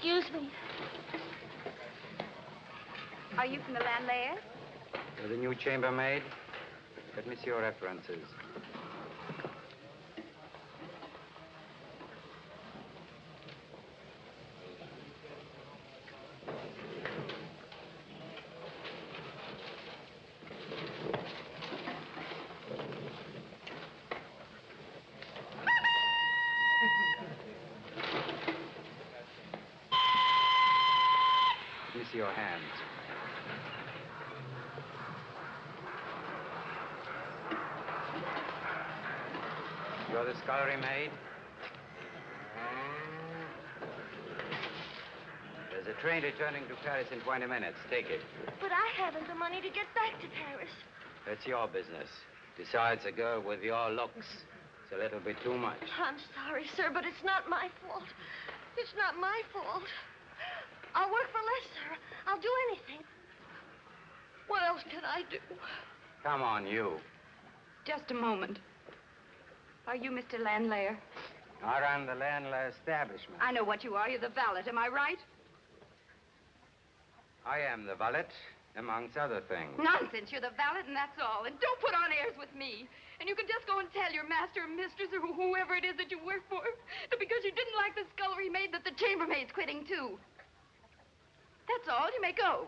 Excuse me. Are you from the Lanlaire? You're the new chambermaid? Let me see your references. Let me see your hands. You're the scullery maid? There's a train returning to Paris in 20 minutes. Take it. But I haven't the money to get back to Paris. That's your business. Besides, a girl with your looks, it's a little bit too much. I'm sorry, sir, but it's not my fault. It's not my fault. I'll work for less, sir. I'll do anything. What else can I do? Come on, you. Just a moment. Are you Mr. Lanlaire? I run the Lanlaire establishment. I know what you are. You're the valet. Am I right? I am the valet, amongst other things. Nonsense. You're the valet, and that's all. And don't put on airs with me. And you can just go and tell your master or mistress or whoever it is that you work for that because you didn't like the scullery maid that the chambermaid's quitting, too. That's all. You may go.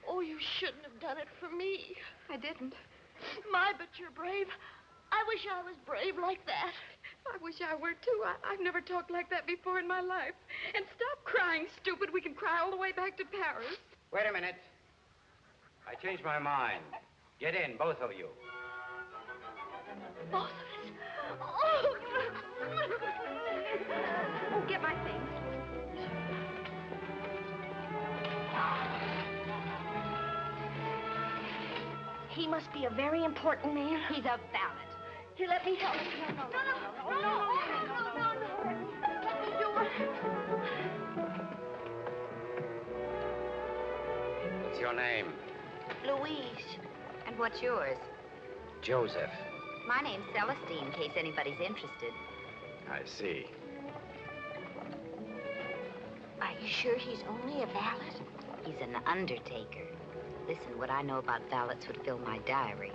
Oh, you shouldn't have done it for me. I didn't. My, but you're brave. I wish I was brave like that. I wish I were, too. I've never talked like that before in my life. And stop crying, stupid. We can cry all the way back to Paris. Wait a minute. I changed my mind. Get in, both of you. Both of us? Oh! Oh, get my things. He must be a very important man. He's a valet. Here, let me help. No. Let me do it. What's your name? Louise. And what's yours? Joseph. My name's Celestine, in case anybody's interested. I see. Are you sure he's only a valet? He's an undertaker. Listen, what I know about valets would fill my diary.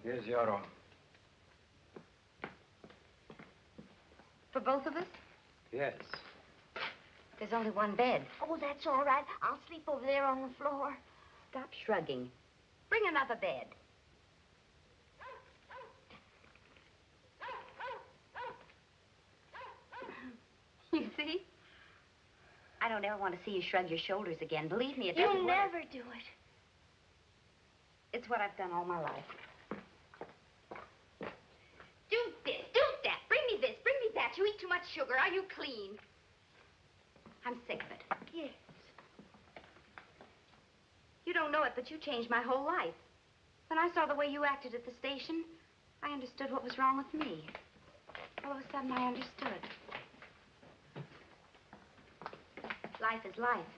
Here's your room. For both of us? Yes. There's only one bed. Oh, that's all right. I'll sleep over there on the floor. Stop shrugging. Bring another bed. You see? I don't ever want to see you shrug your shoulders again. Believe me, it doesn't You'll work. never do it. It's what I've done all my life. Do this, do that. Bring me this, bring me that. You eat too much sugar. Are you clean? I'm sick of it. Yes. You don't know it, but you changed my whole life. When I saw the way you acted at the station, I understood what was wrong with me. All of a sudden, I understood. Life is life.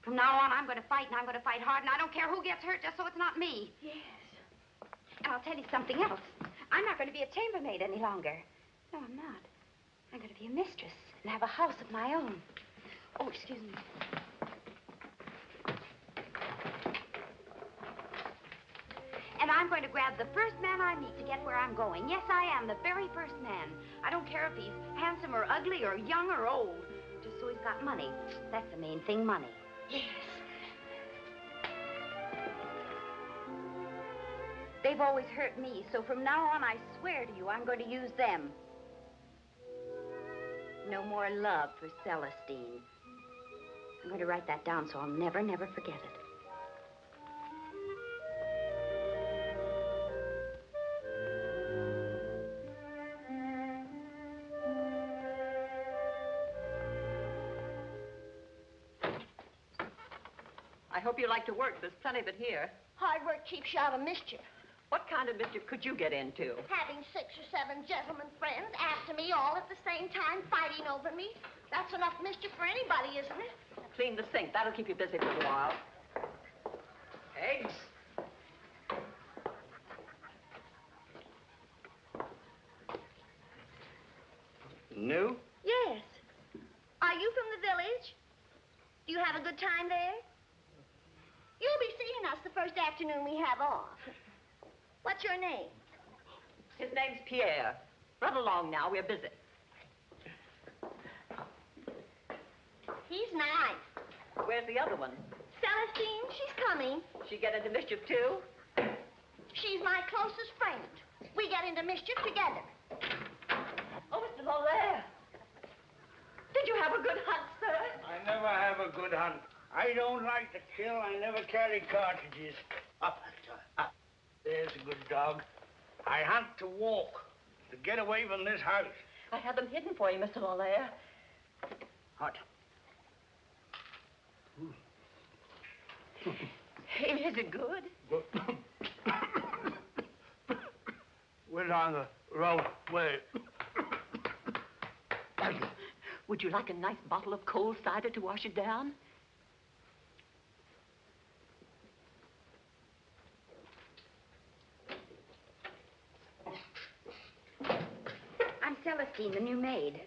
From now on, I'm going to fight, and I'm going to fight hard, and I don't care who gets hurt, just so it's not me. Yes. And I'll tell you something else. I'm not going to be a chambermaid any longer. No, I'm not. I'm going to be a mistress and have a house of my own. Oh, excuse me. And I'm going to grab the first man I meet to get where I'm going. Yes, I am, the very first man. I don't care if he's handsome or ugly or young or old. Just so he's got money. That's the main thing, money. Yes. They've always hurt me, so from now on, I swear to you, I'm going to use them. No more love for Celestine. I'm going to write that down so I'll never, never forget it. I hope you like to work. There's plenty of it here. Hard work keeps you out of mischief. What kind of mischief could you get into? Having 6 or 7 gentlemen friends after me all at the same time fighting over me. That's enough mischief for anybody, isn't it? Clean the sink. That'll keep you busy for a while. Eggs. New? Yes. Are you from the village? Do you have a good time there? You'll be seeing us the first afternoon we have off. What's your name? His name's Pierre. Run along now. We're busy. He's nice. Where's the other one? Celestine, she's coming. She get into mischief, too? She's my closest friend. We get into mischief together. Oh, Mr. Lanlaire. Did you have a good hunt, sir? I never have a good hunt. I don't like to kill. I never carry cartridges. There's a good dog. I hunt to walk, to get away from this house. I had them hidden for you, Mr. Lanlaire. Hot. Is it good? We're on the road way. Would you like a nice bottle of cold cider to wash it down? I'm Celestine, the new maid.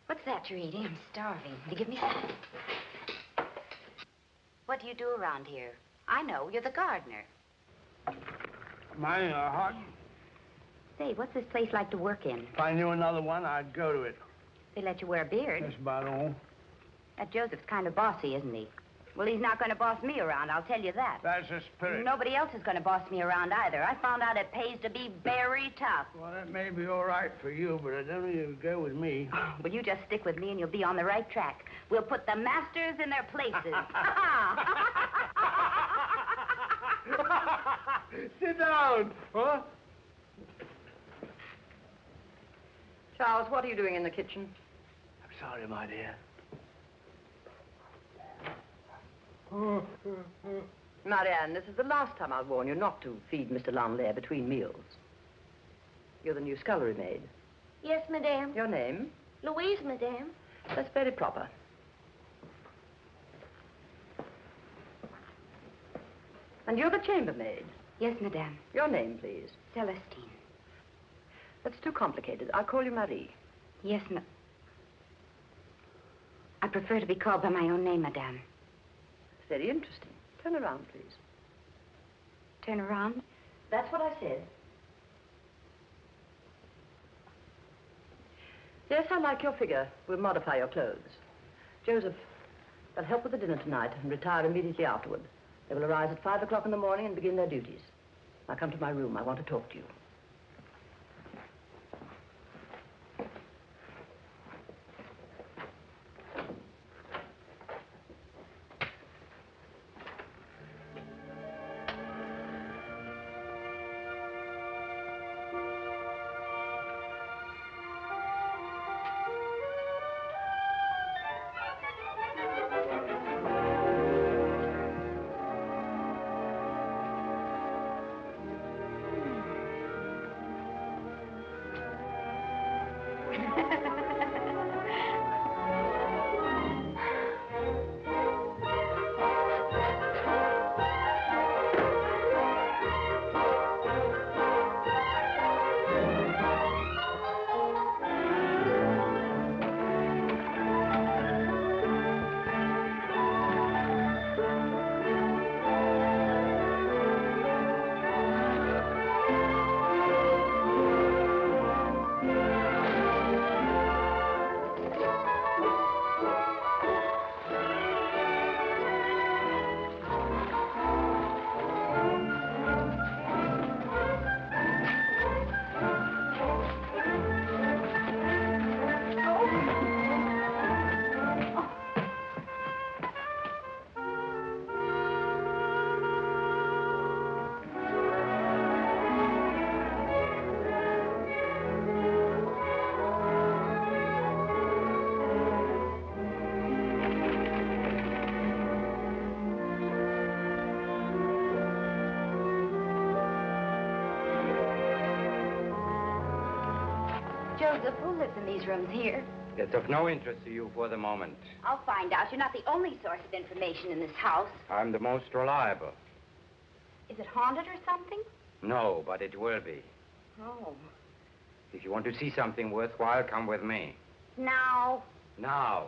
What's that you're eating? I'm starving. Will you give me some? What do you do around here? I know, you're the gardener. Mine are hot. Say, what's this place like to work in? If I knew another one, I'd go to it. They let you wear a beard. That's about all. That Joseph's kind of bossy, isn't he? Well, he's not going to boss me around, I'll tell you that. That's the spirit. Nobody else is going to boss me around either. I found out it pays to be very tough. Well, that may be all right for you, but it don't even go with me. Well, you just stick with me and you'll be on the right track. We'll put the masters in their places. Sit down, huh? Charles, what are you doing in the kitchen? I'm sorry, my dear. Marianne, this is the last time I'll warn you not to feed Mr. Lanlaire between meals. You're the new scullery maid. Yes, madame. Your name? Louise, madame. That's very proper. And you're the chambermaid. Yes, madame. Your name, please. Celestine. That's too complicated. I'll call you Marie. Yes, I prefer to be called by my own name, madame. It's very interesting. Turn around, please. Turn around? That's what I said. Yes, I like your figure. We'll modify your clothes. Joseph, they'll help with the dinner tonight and retire immediately afterward. They will arise at 5 o'clock in the morning and begin their duties. Now come to my room. I want to talk to you. Joseph, who lives in these rooms here? It's of no interest to you for the moment. I'll find out. You're not the only source of information in this house. I'm the most reliable. Is it haunted or something? No, but it will be. Oh. If you want to see something worthwhile, come with me. Now. Now.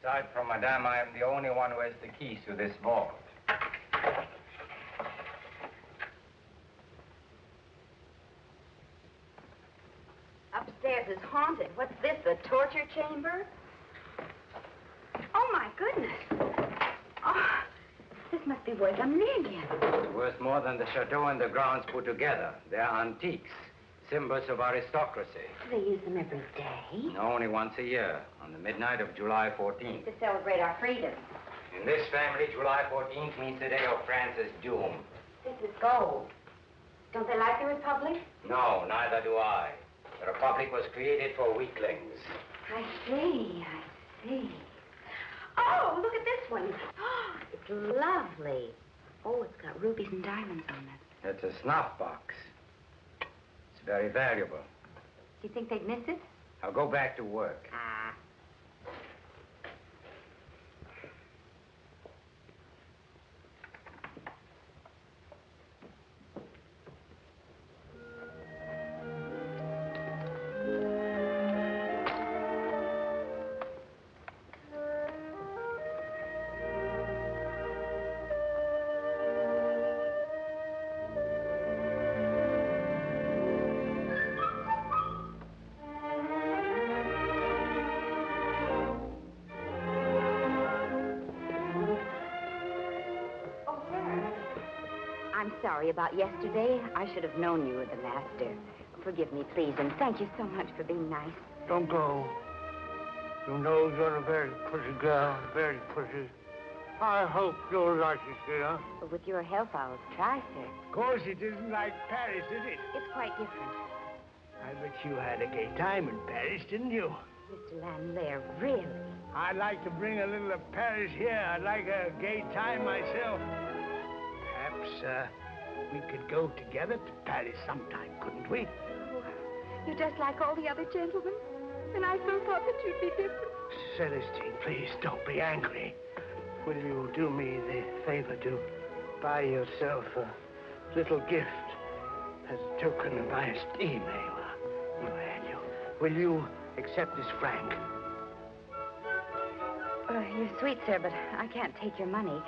Aside from Madame, I am the only one who has the keys to this vault. Upstairs is haunted. What's this, the torture chamber? Oh, my goodness. Oh, this must be worth $1 million. It's worth more than the chateau and the grounds put together. They're antiques, symbols of aristocracy. Do they use them every day? No, only once a year, on the midnight of July 14th. To celebrate our freedom. In this family, July 14th means the day of France's doom. This is gold. Don't they like the Republic? No, neither do I. The Republic was created for weaklings. I see. Oh, look at this one. Oh, it's lovely. Oh, it's got rubies and diamonds on it. It's a snuff box. It's very valuable. Do you think they'd miss it? I'll go back to work. Ah. I'm sorry about yesterday. I should have known you were the master. Forgive me, please, and thank you so much for being nice. Don't go. You know you're a very pretty girl, very pretty. I hope you'll like it here. But with your help, I'll try, sir. Of course, it isn't like Paris, is it? It's quite different. I bet you had a gay time in Paris, didn't you? Mr. Lanlaire, really? I'd like to bring a little of Paris here. I'd like a gay time myself. Perhaps, we could go together to Paris sometime, couldn't we? Oh, you're just like all the other gentlemen. And I so thought that you'd be different. Celestine, please don't be angry. Will you do me the favor to buy yourself a little gift as a token of my esteem? Will you accept this franc? You're sweet, sir, but I can't take your money.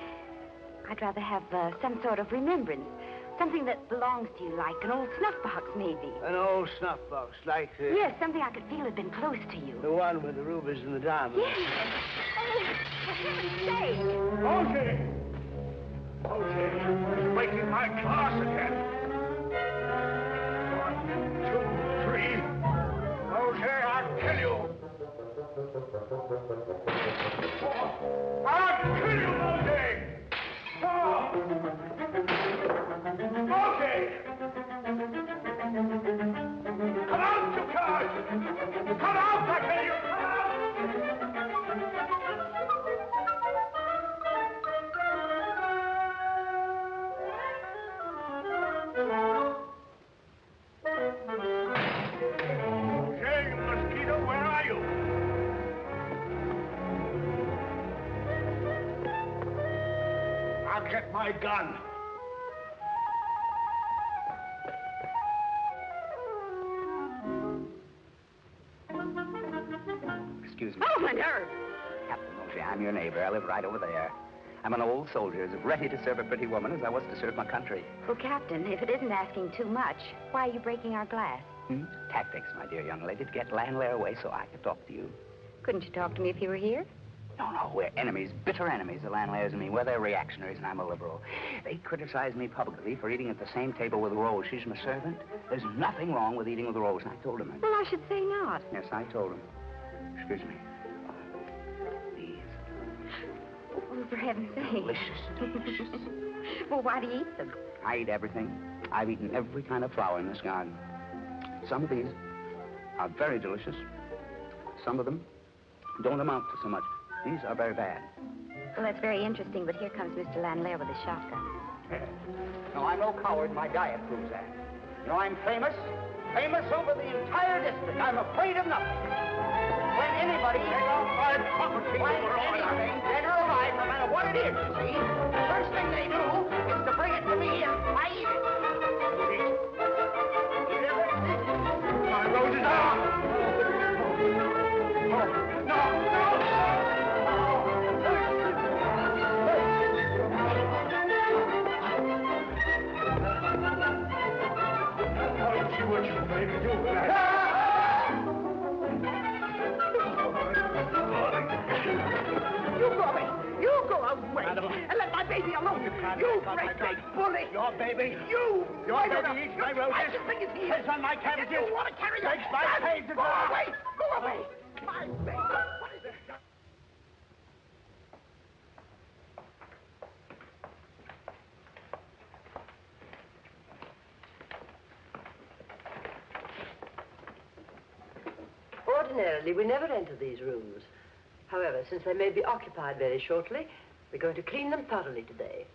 I'd rather have some sort of remembrance. Something that belongs to you, like an old snuff box, maybe. An old snuff box, like the... Yes, something I could feel had been close to you. The one with the rubies and the diamonds. Yes. Oh, for heaven's sake. Mauger! Mauger, he's breaking my glass again. 1, 2, 3. Mauger, I'll kill you. I'll kill you, Mauger! Okay! Come out, you coward! Come out, I tell you! Come out! Okay, you mosquito, where are you? I'll get my gun. Excuse me. Oh, my nerves. Captain Mauger, I'm your neighbor. I live right over there. I'm an old soldier, as ready to serve a pretty woman as I was to serve my country. Well, Captain, if it isn't asking too much, why are you breaking our glass? Tactics, my dear young lady, to get Lanlaire away so I could talk to you. Couldn't you talk to me if you were here? No, we're enemies, bitter enemies, the Lanlairs and me. Well, they're reactionaries and I'm a liberal. They criticize me publicly for eating at the same table with Rose. She's my servant. There's nothing wrong with eating with Rose, and I told him. Well, I should say not. Yes, I told him. Excuse me. These. Oh, for heaven's sake. Delicious. Well, why do you eat them? I eat everything. I've eaten every kind of flower in this garden. Some of these are very delicious. Some of them don't amount to so much. These are very bad. Well, that's very interesting, but here comes Mr. Lanlaire with a shotgun. No, I'm no coward. My diet proves that. You know, I'm famous. Famous over the entire district. I'm afraid of nothing. When anybody... When anything, dead or alive, no matter what it is, you see, the first thing they do is to bring it to me and I eat it. My rose is on! What you made me do with that? You go away. And let my baby alone. You great big bully. Your baby? You. Your baby eats my roses. Heads on my cabbages. You want to carry Takes my pages. Go away. Go away. My baby. What is this? Ordinarily, we never enter these rooms. However, since they may be occupied very shortly, we're going to clean them thoroughly today.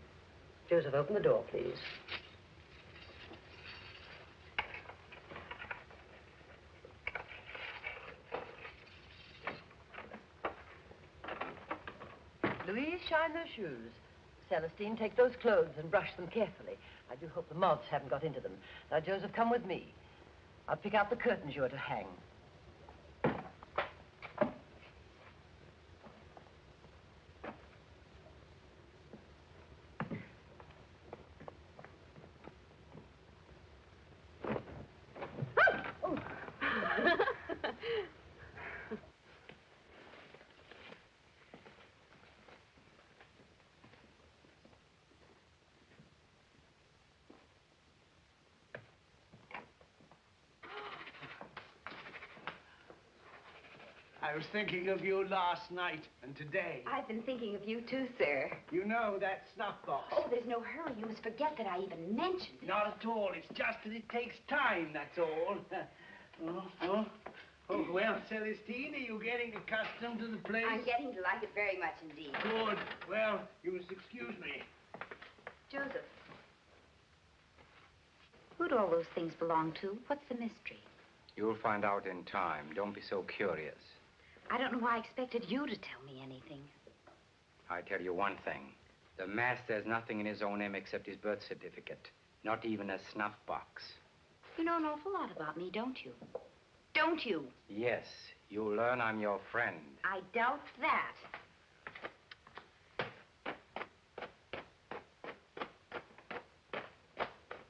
Joseph, open the door, please. Louise, shine those shoes. Celestine, take those clothes and brush them carefully. I do hope the moths haven't got into them. Now, Joseph, come with me. I'll pick out the curtains you are to hang. I was thinking of you last night and today. I've been thinking of you too, sir. You know that snuff box. Oh, there's no hurry. You must forget that I even mentioned it. Not at all. It's just that it takes time, that's all. Oh, well, Celestine, are you getting accustomed to the place? I'm getting to like it very much indeed. Good. Well, you must excuse me. Joseph, who do all those things belong to? What's the mystery? You'll find out in time. Don't be so curious. I don't know why I expected you to tell me anything. I tell you one thing. The master has nothing in his own name except his birth certificate. Not even a snuff box. You know an awful lot about me, don't you? Don't you? Yes, you'll learn I'm your friend. I doubt that.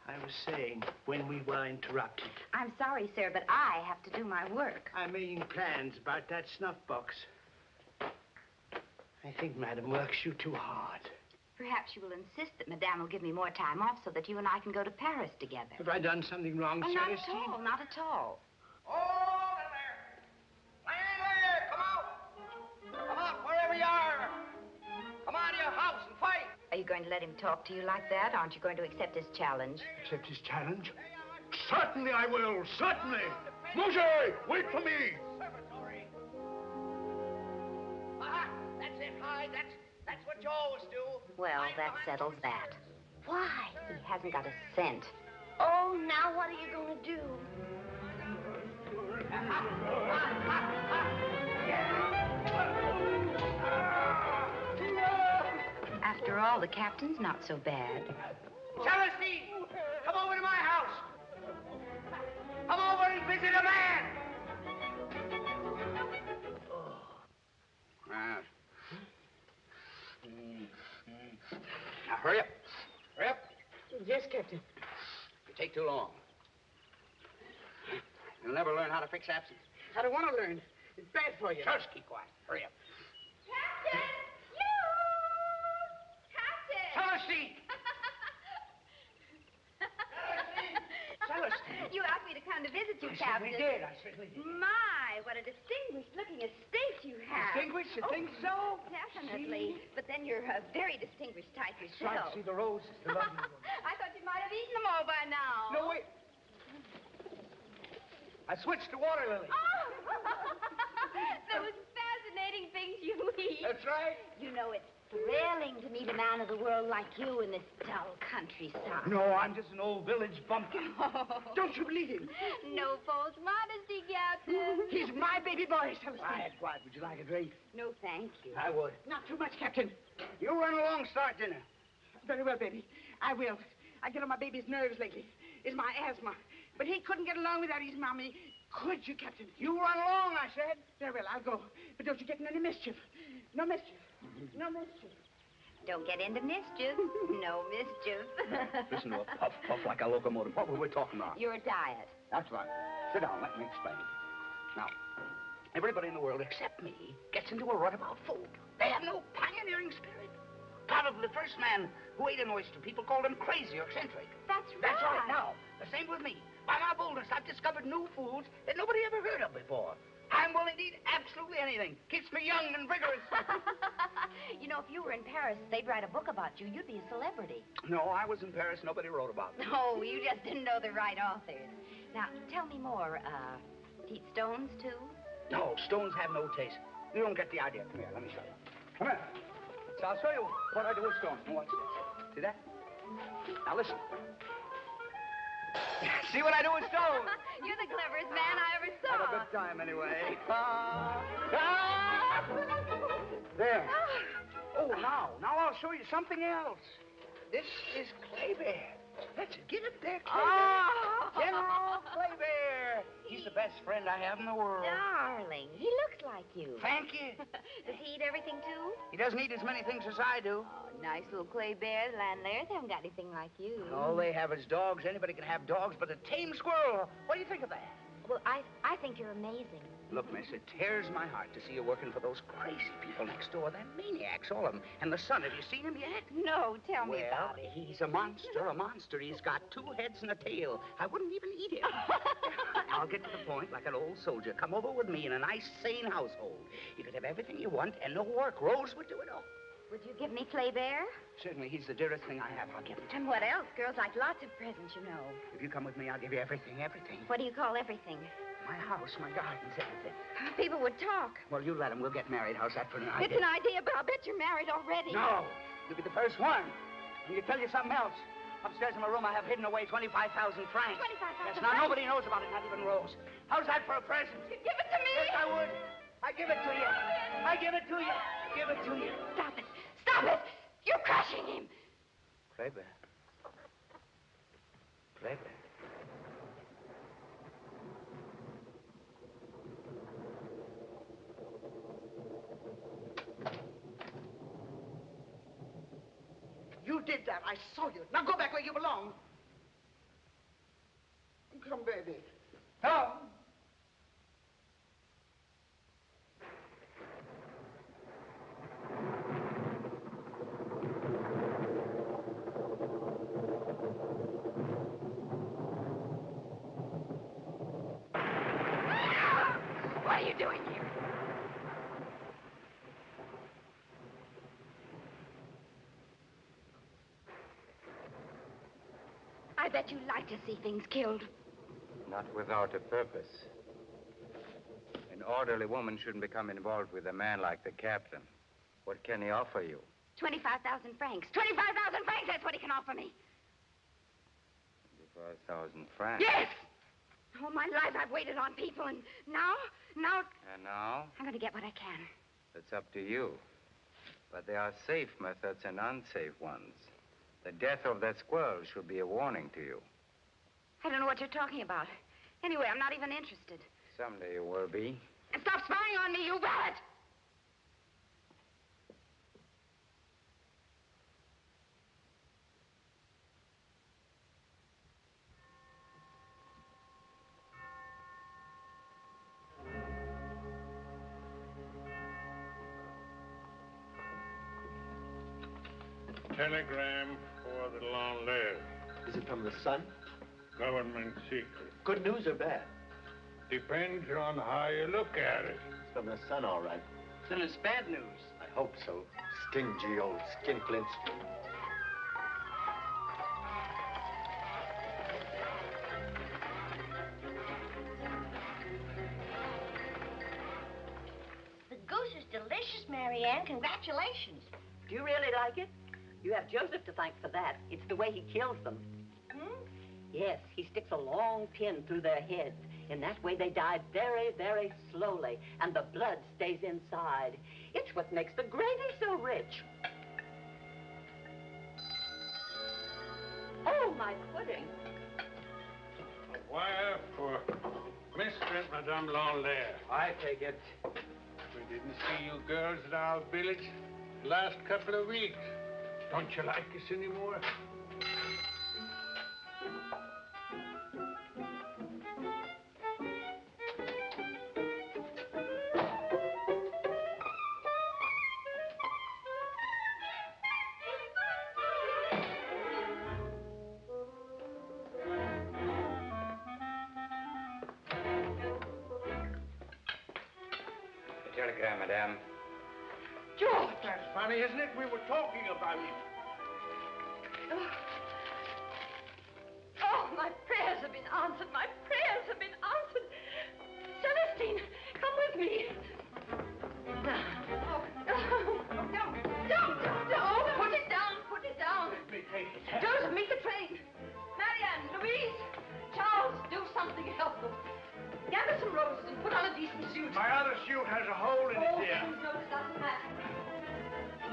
I was saying, when we were interrupted, I'm sorry, sir, but I have to do my work. I'm making plans about that snuff box. I think Madame works you too hard. Perhaps you will insist that Madame will give me more time off so that you and I can go to Paris together. Have I done something wrong, Oh, not at Celestine? all, not at all. Oh, Lanlaire! Lanlaire, come out! Come out, wherever you are! Come out of your house and fight! Are you going to let him talk to you like that? Aren't you going to accept his challenge? Accept his challenge? Certainly I will, certainly! Mauger, wait for me! Aha! That's it, Hyde. That's what you always do. Well, that settles that. Why? He hasn't got a cent. Oh, now what are you going to do? After all, the captain's not so bad. Celestine, come over to my house. Come over and visit a man. Yes. Now, hurry up. Hurry up. Yes, Captain. You take too long. You'll never learn how to fix absence. I don't want to learn. It's bad for you. Just keep quiet. Hurry up. Captain! You! Captain! Celestine! Celestine! You asked me to come to visit you, I Captain. certainly did. My, what a distinguished-looking estate you have. Distinguished? You think so? Definitely. But then you're a very distinguished type yourself. See the roses, the lovely ones. I thought you might have eaten them all by now. No, wait. I switched to water lily. Oh! That's right. You know, it's thrilling to meet a man of the world like you in this dull countryside. No, I'm just an old village bumpkin. Don't you believe him? No false modesty, Captain. He's my baby boy, Celestine. Quiet. Would you like a drink? No, thank you. I would. Not too much, Captain. You run along, start dinner. Very well, baby. I will. I get on my baby's nerves lately. It's my asthma. But he couldn't get along without his mommy. Could you, Captain? You run along, I said. Very well, I'll go. But don't you get in any mischief. No mischief. No mischief. Don't get into mischief. No mischief. Listen to a puff like a locomotive. What were we talking about? Your diet. That's right. Sit down, let me explain. Now, everybody in the world except me gets into a rut about food. They have no pioneering spirit. Probably the first man who ate an oyster, people called him crazy or eccentric. That's right. That's right. Now, the same with me. By my boldness, I've discovered new foods that nobody ever heard of before. I'm willing to eat absolutely anything. Keeps me young and vigorous. You know, if you were in Paris, they'd write a book about you. You'd be a celebrity. No, I was in Paris. Nobody wrote about me. No, you just didn't know the right authors. Now, tell me more. Eat stones, too? No, stones have no taste. You don't get the idea. Come here, let me show you. Come here. So I'll show you what I do with stones. Now watch this. See that? Now listen. See what I do with stones? You're the cleverest man I ever saw. Have a good time anyway. There. Oh, now I'll show you something else. This is Clay Bear. Let's get it there, Clay Bear. General Clay Bear. He's the best friend I have in the world. Darling, he looks like you. Thank you. Does he eat everything, too? He doesn't eat as many things as I do. Oh, nice little Clay Bear. The Lanlairs haven't got anything like you. All they have is dogs. Anybody can have dogs, but a tame squirrel. What do you think of that? Well, I think you're amazing. Look, miss, it tears my heart to see you working for those crazy people next door. They're maniacs, all of them. And the son, have you seen him yet? No, tell me Well, about it. he's a monster. He's got 2 heads and a tail. I wouldn't even eat him. I'll get to the point like an old soldier. Come over with me in a nice, sane household. You could have everything you want and no work. Rose would do it all. Would you give me Clay Bear? Certainly, he's the dearest thing I have. I'll give him to you. And what else? Girls like lots of presents, you know. If you come with me, I'll give you everything. What do you call everything? My house, my gardens, everything. People would talk. Well, you let them. We'll get married. How's that for an idea? It's an idea, but I'll bet you're married already. No. You'll be the first one. And you tell you something else. Upstairs in my room, I have hidden away 25,000 francs. 25,000 Yes, now nobody knows about it, not even Rose. How's that for a present? Give it to me. Yes, I would. I give it to you. I give it to you. Give it to you. Stop it. Stop it. You're crushing him. Clay Bear. Clay Bear. You did that. I saw you. Now go back where you belong. Come, baby. Come. What are you doing here? I bet you like to see things killed. Not without a purpose. An orderly woman shouldn't become involved with a man like the captain. What can he offer you? 25,000 francs. 25,000 francs, that's what he can offer me. 25,000 francs? Yes! All my life I've waited on people, and now... And now? I'm going to get what I can. It's up to you. But there are safe methods and unsafe ones. The death of that squirrel should be a warning to you. I don't know what you're talking about. Anyway, I'm not even interested. Someday you will be. And stop spying on me, you valet! Telegram for the Lanlaire. Is it from the Sun? Government secret. Good news or bad? Depends on how you look at it. It's from the Sun, all right. Then it's bad news. I hope so. Stingy old skinflints. The goose is delicious, Mary Ann. Congratulations. Do you really like it? You have Joseph to thank for that. It's the way he kills them. Yes, he sticks a long pin through their heads. In that way, they die very, very slowly, and the blood stays inside. It's what makes the gravy so rich. Oh, my pudding. A wire for Mr. and Madame Lanlaire. I take it. We didn't see you girls at our village the last couple of weeks. Don't you like us anymore? Telegram, madame. George! That's funny, isn't it? We were talking about it. Oh, my prayers have been answered. My prayers have been answered. Celestine, come with me. Don't. Put it down. Put it down. Joseph, meet the train. Marianne, Louise, Charles, do something. Help them. Gather some roses and put on a decent suit. My other suit has a hole in it, dear. No, it doesn't matter.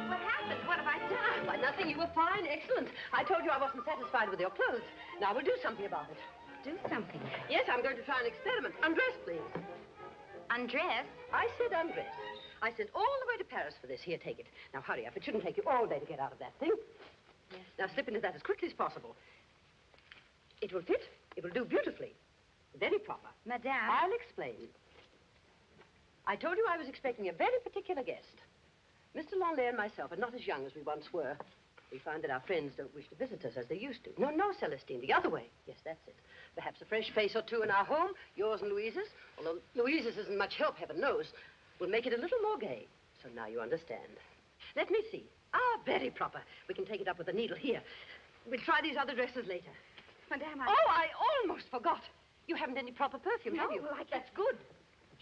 What happened? What have I done? Why, nothing. You were fine. Excellent. I told you I wasn't satisfied with your clothes. Now we'll do something about it. Do something. Yes, I'm going to try an experiment. Undress, please. Undress? I said undress. I sent all the way to Paris for this. Here, take it. Now, hurry up. It shouldn't take you all day to get out of that thing. Yes. Now, slip into that as quickly as possible. It will fit. It will do beautifully. Very proper. Madame. I'll explain. I told you I was expecting a very particular guest. Mr. Lanlaire and myself are not as young as we once were. We find that our friends don't wish to visit us as they used to. No, Celestine, the other way. Yes, that's it. Perhaps a fresh face or two in our home, yours and Louise's, although Louise's isn't much help, heaven knows, will make it a little more gay. So now you understand. Let me see. Ah, very proper. We can take it up with a needle here. We'll try these other dresses later. Madame, Oh, I almost forgot. You haven't any proper perfume, have you? No, I can't. That's good.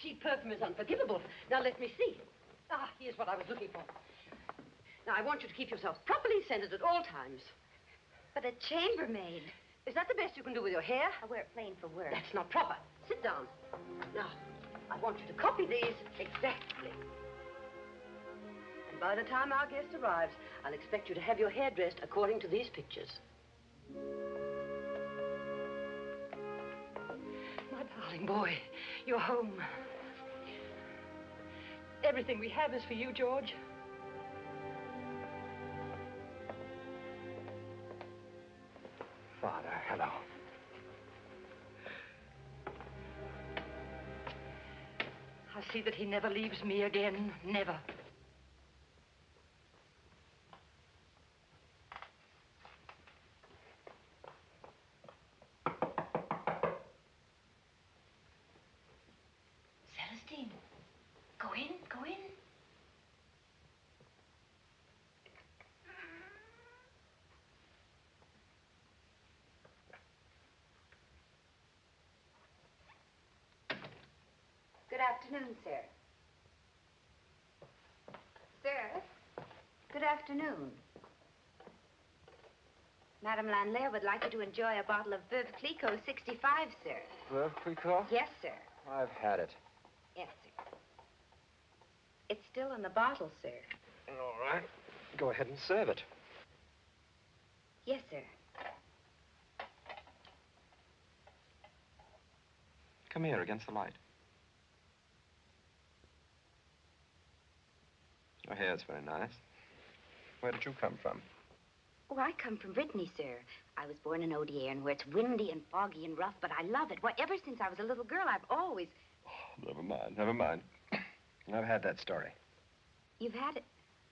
Cheap perfume is unforgivable. Now, let me see. Ah, here's what I was looking for. Now, I want you to keep yourself properly scented at all times. But a chambermaid. Is that the best you can do with your hair? I wear it plain for work. That's not proper. Sit down. Now, I want you to copy these exactly. And by the time our guest arrives, I'll expect you to have your hair dressed according to these pictures. My darling boy, you're home. Everything we have is for you, George. Father, hello. I'll see that he never leaves me again. Never. Celestine, go in, go in. Good afternoon, sir. Sir, good afternoon. Madame Lanlaire would like you to enjoy a bottle of Veuve Clicquot 65, sir. Veuve Clicquot? Yes, sir. I've had it. Yes, sir. It's still in the bottle, sir. All right. Go ahead and serve it. Yes, sir. Come here against the light. Your hair's very nice. Where did you come from? Oh, I come from Brittany, sir. I was born in Odierne, where it's windy and foggy and rough, but I love it. Why, ever since I was a little girl, I've always... Oh, never mind, never mind. I've had that story. You've had it?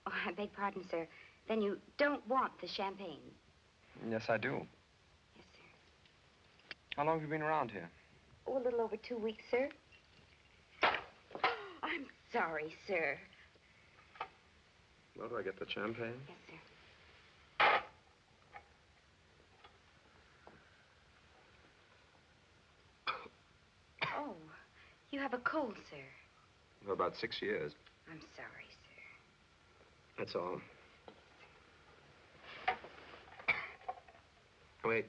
Oh, I beg pardon, sir. Then you don't want the champagne? Yes, I do. Yes, sir. How long have you been around here? Oh, a little over 2 weeks, sir. I'm sorry, sir. Well, do I get the champagne? Yes, sir. Oh, you have a cold, sir. For about 6 years. I'm sorry, sir. That's all. Wait,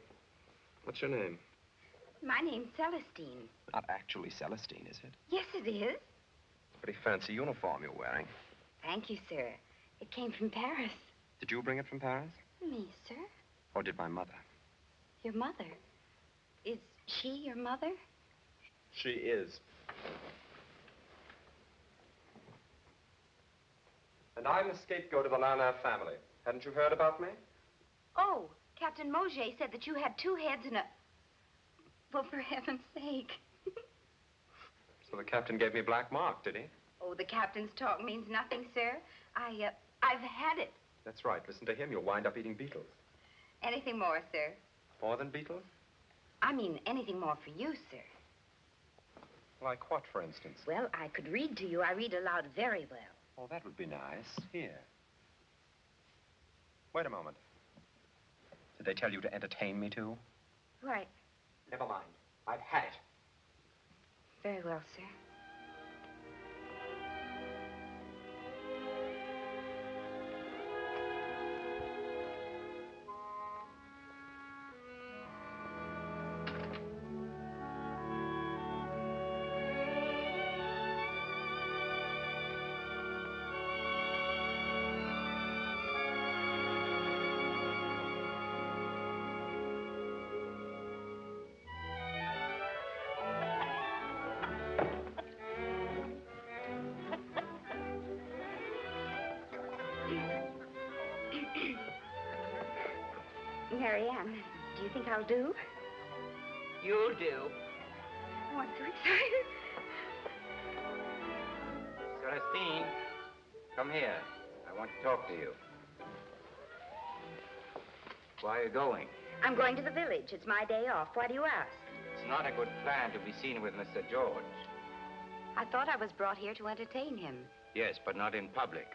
what's your name? My name's Celestine. Not actually Celestine, is it? Yes, it is. Pretty fancy uniform you're wearing. Thank you, sir. It came from Paris. Did you bring it from Paris? Me, sir? Or did my mother? Your mother? Is she your mother? She is. And I'm the scapegoat of the Lanlaire family. Hadn't you heard about me? Oh, Captain Mauger said that you had 2 heads and a... Well, for heaven's sake. So the captain gave me black mark, did he? Oh, the captain's talk means nothing, sir. I've had it. That's right. Listen to him. You'll wind up eating beetles. Anything more, sir? More than beetles? I mean, anything more for you, sir. Like what, for instance? Well, I could read to you. I read aloud very well. Oh, that would be nice. Here. Wait a moment. Did they tell you to entertain me, too? Right. Never mind. I've had it. Very well, sir. Marianne, do you think I'll do? You'll do. Oh, I'm so excited. Celestine, come here. I want to talk to you. Why are you going? I'm going to the village. It's my day off. Why do you ask? It's not a good plan to be seen with Mr. George. I thought I was brought here to entertain him. Yes, but not in public.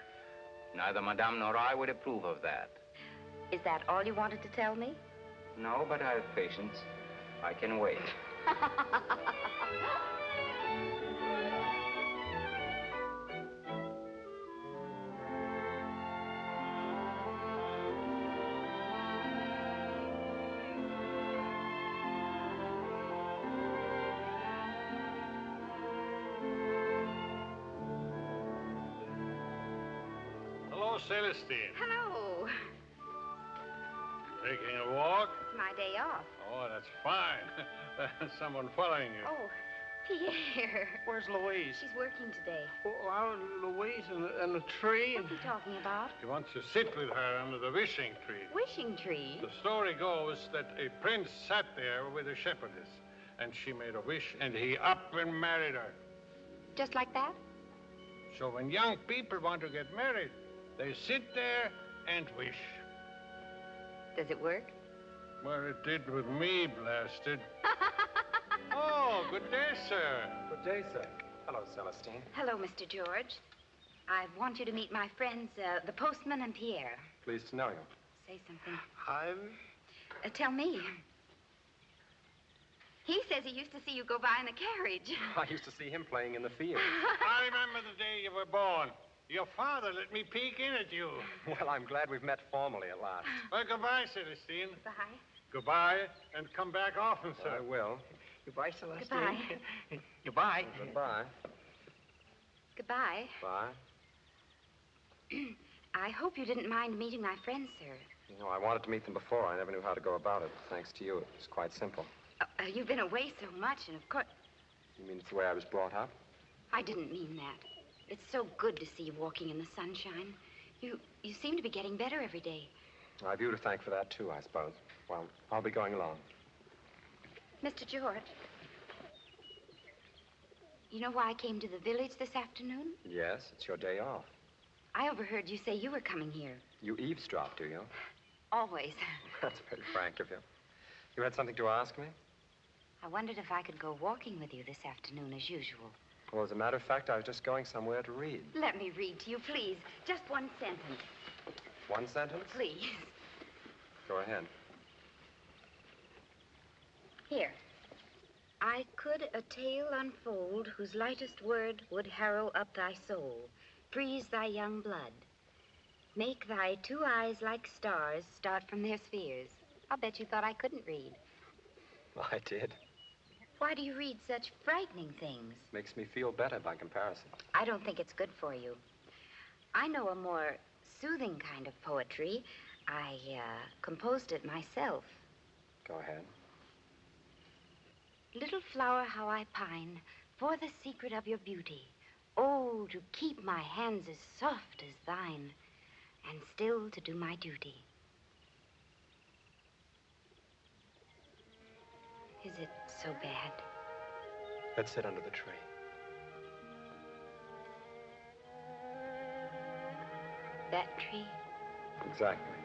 Neither Madame nor I would approve of that. Is that all you wanted to tell me? No, but I have patience. I can wait. Hello, Celestine. Hello. Taking a walk? It's my day off. Oh, that's fine. Someone following you. Oh, Pierre. Where's Louise? She's working today. Oh, out Louise and the tree. What's he talking about? He wants to sit with her under the wishing tree. Wishing tree? The story goes that a prince sat there with a shepherdess, and she made a wish, and he up and married her. Just like that? So when young people want to get married, they sit there and wish. Does it work? Well, it did with me, blasted. Oh, good day, sir. Good day, sir. Hello, Celestine. Hello, Mr. George. I want you to meet my friends, the postman and Pierre. Pleased to know you. Say something. Tell me. He says he used to see you go by in the carriage. I used to see him playing in the field. I remember the day you were born. Your father let me peek in at you. Well, I'm glad we've met formally at last. Well, goodbye, Celestine. Goodbye. Goodbye, and come back often, sir. I will. Goodbye, Celestine. Goodbye. Goodbye. Goodbye. Goodbye. Bye. I hope you didn't mind meeting my friends, sir. You know, I wanted to meet them before. I never knew how to go about it. Thanks to you, it was quite simple. You've been away so much, and of course... You mean it's the way I was brought up? I didn't mean that. It's so good to see you walking in the sunshine. You seem to be getting better every day. I've you to thank for that, too, I suppose. Well, I'll be going along. Mr. George, you know why I came to the village this afternoon? Yes, it's your day off. I overheard you say you were coming here. You eavesdrop, do you? Always. That's very frank of you. You had something to ask me? I wondered if I could go walking with you this afternoon as usual. Well, as a matter of fact, I was just going somewhere to read. Let me read to you, please. Just one sentence. One sentence? Please. Go ahead. Here. I could a tale unfold whose lightest word would harrow up thy soul, freeze thy young blood. Make thy two eyes like stars start from their spheres. I'll bet you thought I couldn't read. Well, I did. Why do you read such frightening things? Makes me feel better by comparison. I don't think it's good for you. I know a more soothing kind of poetry. I composed it myself. Go ahead. Little flower, how I pine for the secret of your beauty. Oh, to keep my hands as soft as thine, and still to do my duty. Is it so bad? Let's sit under the tree. That tree? Exactly.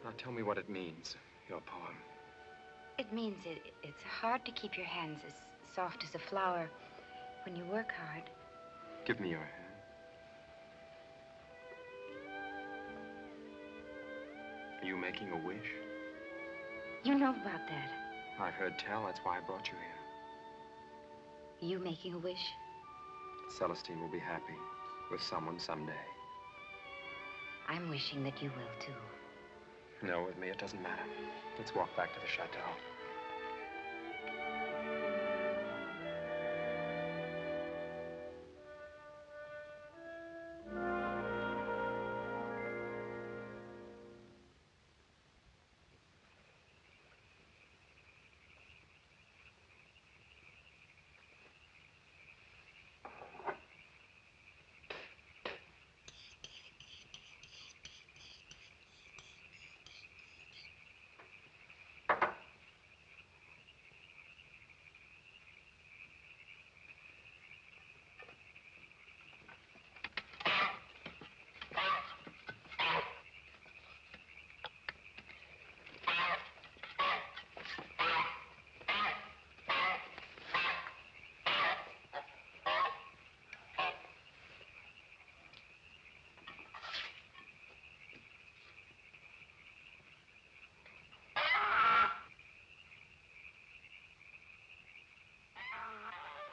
Now tell me what it means, your poem. It means it's hard to keep your hands as soft as a flower when you work hard. Give me your hand. Are you making a wish? You know about that. I've heard tell. That's why I brought you here. Are you making a wish? Celestine will be happy with someone someday. I'm wishing that you will, too. No, with me, it doesn't matter. Let's walk back to the chateau.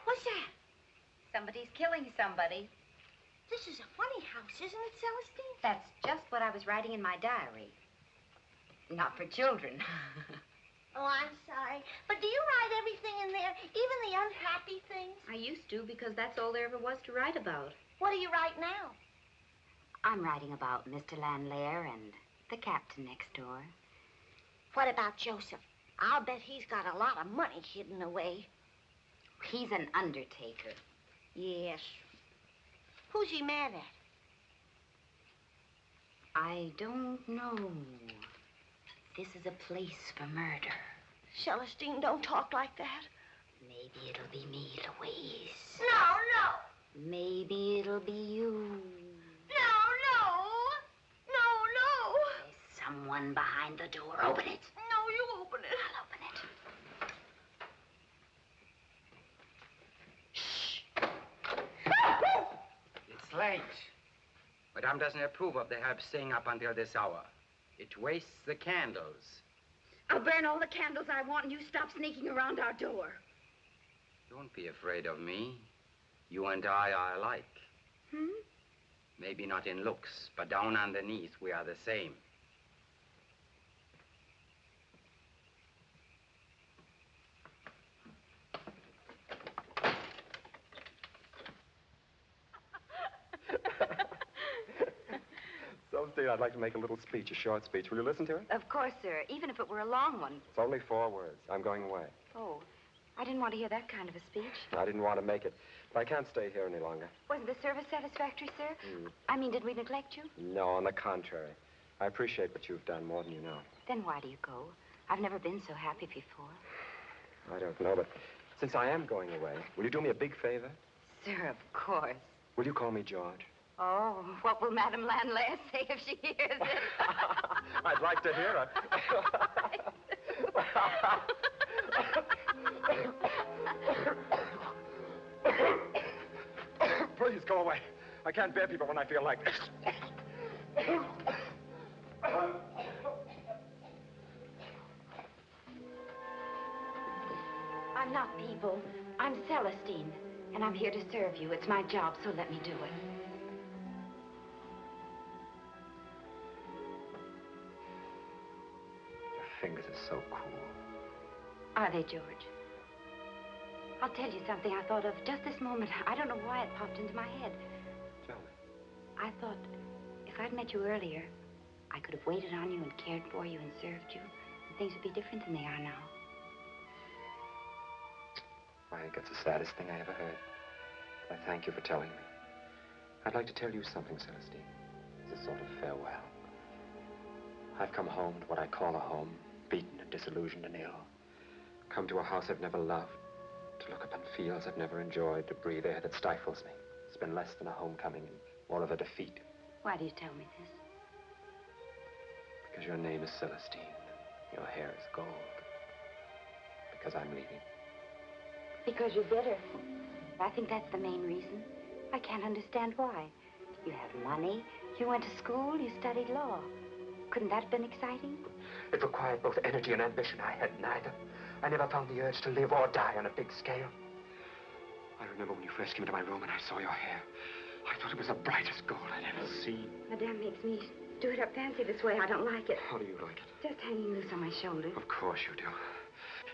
What's that? Somebody's killing somebody. This is a funny house, isn't it, Celestine? That's just what I was writing in my diary. Not for children. Oh, I'm sorry. But do you write everything in there, even the unhappy things? I used to, because that's all there ever was to write about. What do you write now? I'm writing about Mr. Lanlaire and the captain next door. What about Joseph? I'll bet he's got a lot of money hidden away. He's an undertaker. Yes. Who's he mad at? I don't know. This is a place for murder. Celestine, don't talk like that. Maybe it'll be me, Louise. No, no. Maybe it'll be you. No, no. No, no. There's someone behind the door. Open it. No, you open it. I'll open it. It's late. Madame doesn't approve of the help staying up until this hour. It wastes the candles. I'll burn all the candles I want and you stop sneaking around our door. Don't be afraid of me. You and I are alike. Maybe not in looks, but down underneath, we are the same. Celestine, I'd like to make a little speech, a short speech. Will you listen to it? Of course, sir, even if it were a long one. It's only 4 words. I'm going away. Oh, I didn't want to hear that kind of a speech. I didn't want to make it, but I can't stay here any longer. Wasn't the service satisfactory, sir? I mean, did we neglect you? No, on the contrary. I appreciate what you've done more than you know. Then why do you go? I've never been so happy before. I don't know, but since I am going away, will you do me a big favor? Sir, of course. Will you call me George? Oh, what will Madame Lanlaire say if she hears it? I'd like to hear her. Please go away. I can't bear people when I feel like this. I'm not People. I'm Celestine, and I'm here to serve you. It's my job, so let me do it. Your fingers are so cool. Are they, George? I'll tell you something I thought of just this moment. I don't know why it popped into my head. Tell me. I thought if I'd met you earlier, I could have waited on you and cared for you and served you, and things would be different than they are now. I think it's the saddest thing I ever heard. I thank you for telling me. I'd like to tell you something, Celestine. It's a sort of farewell. I've come home to what I call a home, beaten and disillusioned and ill. Come to a house I've never loved, to look upon fields I've never enjoyed, to breathe air that stifles me. It's been less than a homecoming and more of a defeat. Why do you tell me this? Because your name is Celestine. Your hair is gold. Because I'm leaving. Because you're bitter. I think that's the main reason. I can't understand why. You have money, you went to school, you studied law. Couldn't that have been exciting? It required both energy and ambition. I had neither. I never found the urge to live or die on a big scale. I remember when you first came into my room and I saw your hair. I thought it was the brightest gold I'd ever seen. Madame makes me do it up fancy this way. I don't like it. How do you like it? Just hanging loose on my shoulders. Of course you do.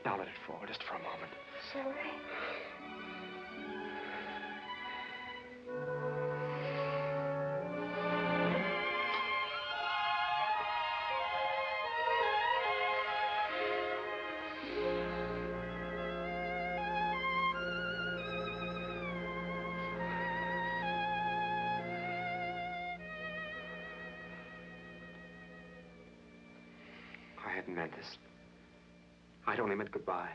Now let it fall, just for a moment. Shall I? I hadn't meant this. I'd only meant goodbye.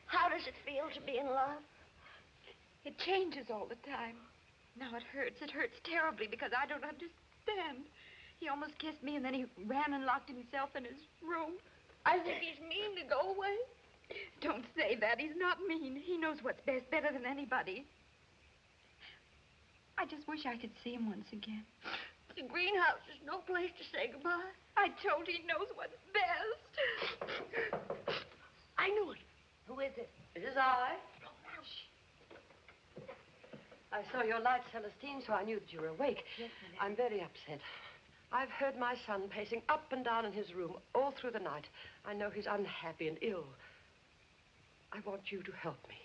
How does it feel to be in love? It changes all the time. Now it hurts. It hurts terribly because I don't understand. He almost kissed me and then he ran and locked himself in his room. I think he's mean to go away. Don't say that. He's not mean. He knows what's best better than anybody. I just wish I could see him once again. The greenhouse is no place to say goodbye. I told you he knows what's best. I knew it. Who is it? It is I. I saw your light, Celestine, so I knew that you were awake. Yes, madame. I'm very upset. I've heard my son pacing up and down in his room all through the night. I know he's unhappy and ill. I want you to help me.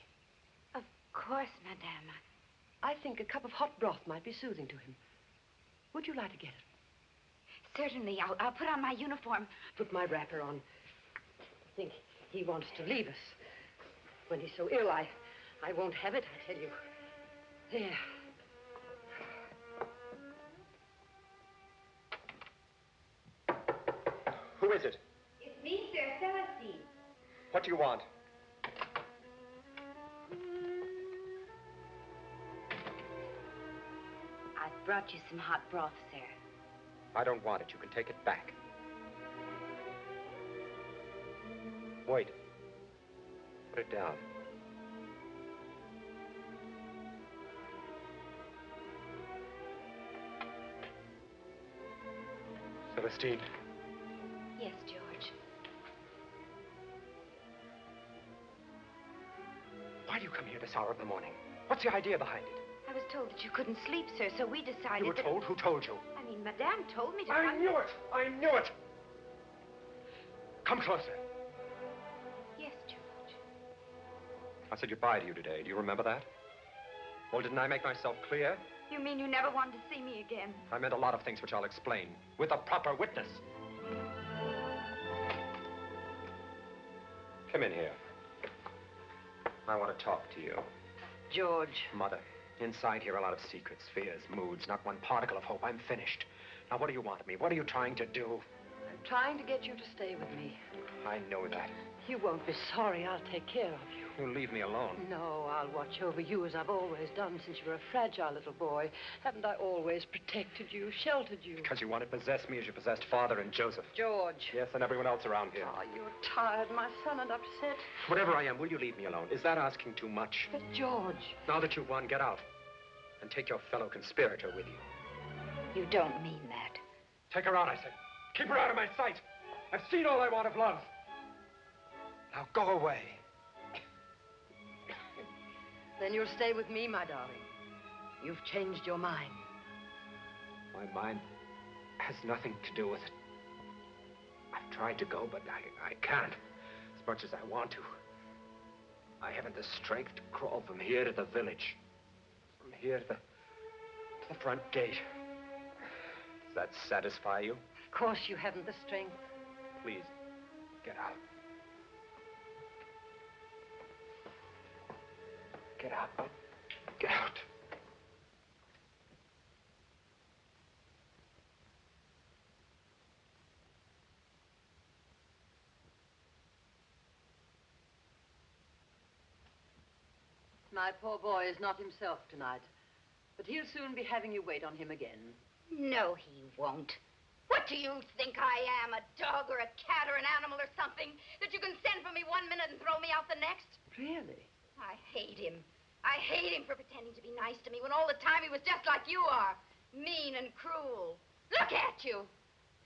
Of course, madame. I think a cup of hot broth might be soothing to him. Would you like to get it? Certainly. I'll put on my uniform. Put my wrapper on. I think he wants to leave us. When he's so ill, I won't have it, I tell you. There. Who is it? It's me, sir, Celestine. What do you want? I've brought you some hot broth, sir. I don't want it. You can take it back. Wait. Put it down. Celestine. Yes, George. Why do you come here this hour of the morning? What's the idea behind it? I was told that you couldn't sleep, sir, so we decided You were that... told? Who told you? I mean, Madame told me to I come... knew it! I knew it! Come closer. Yes, George. I said goodbye to you today. Do you remember that? Well, didn't I make myself clear? You mean you never wanted to see me again? I meant a lot of things which I'll explain, with a proper witness. Come in here. I want to talk to you. George. Mother, inside here a lot of secrets, fears, moods, not one particle of hope. I'm finished. Now, what do you want of me? What are you trying to do? I'm trying to get you to stay with me. I know that. You won't be sorry. I'll take care of you. You'll leave me alone. No, I'll watch over you as I've always done since you were a fragile little boy. Haven't I always protected you, sheltered you? Because you want to possess me as you possessed Father and Joseph. George. Yes, and everyone else around here. Oh, you're tired, my son, and upset. Whatever I am, will you leave me alone? Is that asking too much? But, George. Now that you've won, get out. And take your fellow conspirator with you. You don't mean that. Take her out, I said. Keep her out of my sight. I've seen all I want of love. Now go away. Then you'll stay with me, my darling. You've changed your mind. My mind has nothing to do with it. I've tried to go, but I can't, as much as I want to. I haven't the strength to crawl from here to the village. From here to the front gate. Does that satisfy you? Of course you haven't the strength. Please, get out. Get out. Get out. My poor boy is not himself tonight, but he'll soon be having you wait on him again. No, he won't. What do you think I am, a dog or a cat or an animal or something, that you can send for me one minute and throw me out the next? Really? I hate him. I hate him for pretending to be nice to me when all the time he was just like you are, mean and cruel. Look at you.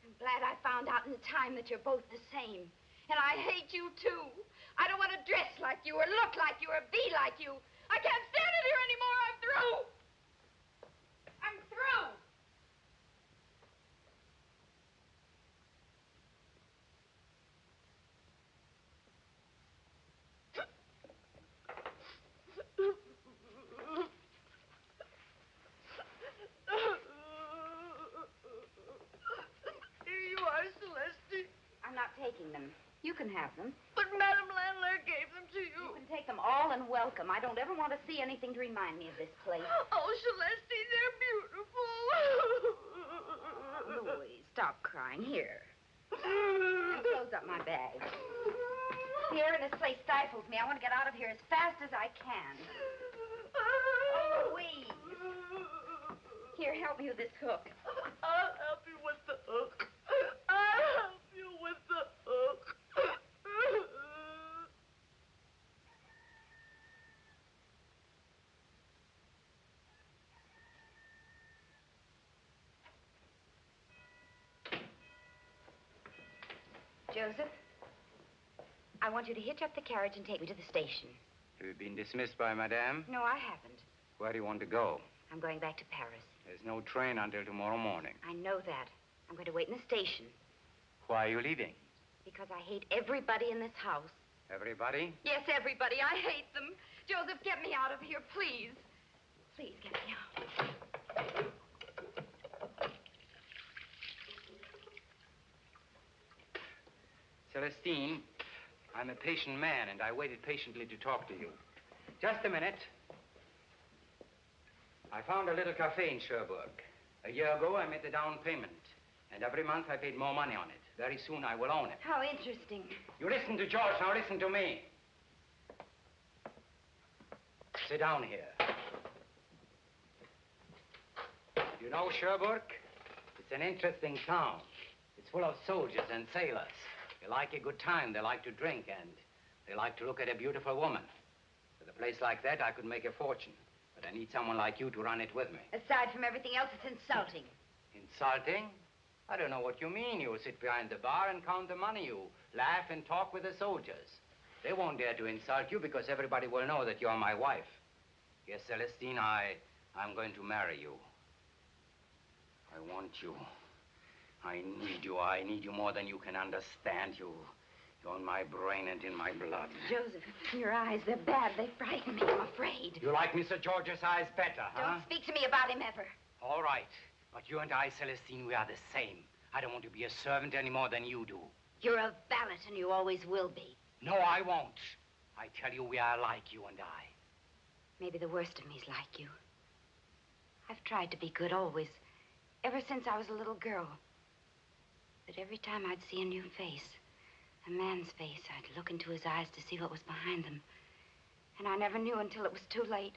I'm glad I found out in time that you're both the same. And I hate you, too. I don't want to dress like you or look like you or be like you. I can't stand it here anymore. I'm through. I'm through. Here you are, Celestine. I'm not taking them. You can have them. But Madame Lanlaire gave them to you. You can take them all and welcome. I don't ever want to see anything to remind me of this place. Oh, Celestine, they're beautiful. Louise, stop crying. Here. And close up my bag. Here, and this place stifles me. I want to get out of here as fast as I can. Oh, Louise. Here, help me with this hook. I'll help you with the hook. I'll help you with the hook. Joseph, I want you to hitch up the carriage and take me to the station. Have you been dismissed by Madame? No, I haven't. Where do you want to go? I'm going back to Paris. There's no train until tomorrow morning. I know that. I'm going to wait in the station Why are you leaving? because I hate everybody in this house. Everybody? Yes, everybody. I hate them. Joseph, get me out of here, please. Please get me out. Celestine, I'm a patient man, and I waited patiently to talk to you. Just a minute. I found a little cafe in Cherbourg. A year ago, I made the down payment. And every month, I paid more money on it. Very soon, I will own it. How interesting. You listen to George, now listen to me. Sit down here. You know Cherbourg? It's an interesting town. It's full of soldiers and sailors. They like a good time, they like to drink, and they like to look at a beautiful woman. With a place like that, I could make a fortune. But I need someone like you to run it with me. Aside from everything else, it's insulting. Insulting? I don't know what you mean. You sit behind the bar and count the money. You laugh and talk with the soldiers. They won't dare to insult you because everybody will know that you're my wife. Yes, Celestine, I'm going to marry you. I want you. I need you. I need you more than you can understand. You're in my brain and in my blood. Joseph, your eyes, they're bad. They frighten me. I'm afraid. You like Mr. George's eyes better, huh? Don't speak to me about him ever. All right. But you and I, Celestine, we are the same. I don't want to be a servant any more than you do. You're a valet, and you always will be. No, I won't. I tell you, we are alike, you and I. Maybe the worst of me's like you. I've tried to be good always, ever since I was a little girl. But every time I'd see a new face, A man's face. I'd look into his eyes to see what was behind them. And I never knew until it was too late.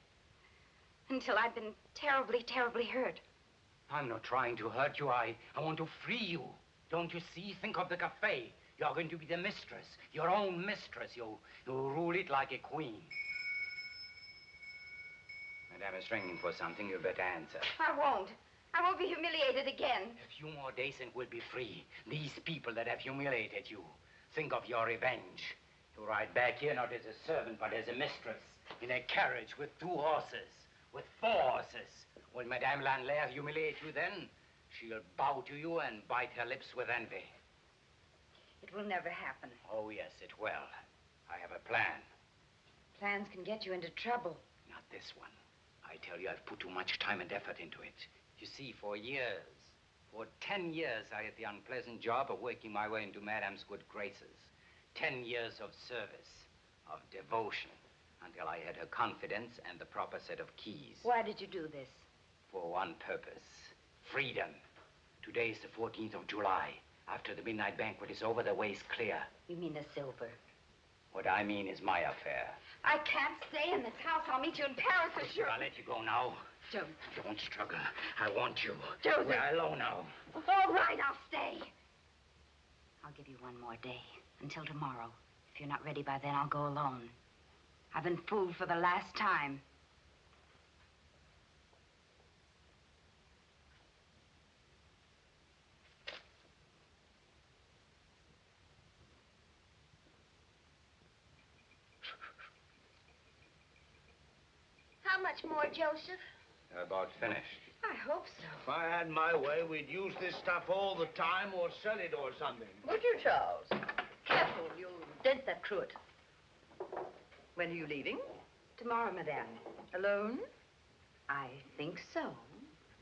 Until I'd been terribly, terribly hurt. I'm not trying to hurt you. I want to free you. Don't you see? Think of the cafe. You're going to be the mistress, your own mistress. You rule it like a queen. Madame is ringing for something. You better answer. I won't. I won't be humiliated again. A few more days and we'll be free. These people that have humiliated you. Think of your revenge. You ride back here not as a servant, but as a mistress. In a carriage with 2 horses. With 4 horses. Will Madame Lanlaire humiliate you then? She'll bow to you and bite her lips with envy. It will never happen. Oh, yes, it will. I have a plan. Plans can get you into trouble. Not this one. I tell you, I've put too much time and effort into it. You see, for 10 years, I had the unpleasant job of working my way into Madame's good graces. 10 years of service, of devotion, until I had her confidence and the proper set of keys. Why did you do this? For one purpose. Freedom. Today is the 14th of July. After the midnight banquet is over, the way's clear. You mean the silver? What I mean is my affair. I can't stay in this house. I'll meet you in Paris for sure. I'll let you go now. Joseph. Don't struggle. I want you. Joseph. We're alone now. All right, I'll stay. I'll give you one more day. Until tomorrow. If you're not ready by then, I'll go alone. I've been fooled for the last time. How much more, Joseph? About finished. I hope so. If I had my way, we'd use this stuff all the time or sell it or something. Would you, Charles? Careful, you'll dent that cruet. When are you leaving? Tomorrow, Madame. Alone? I think so.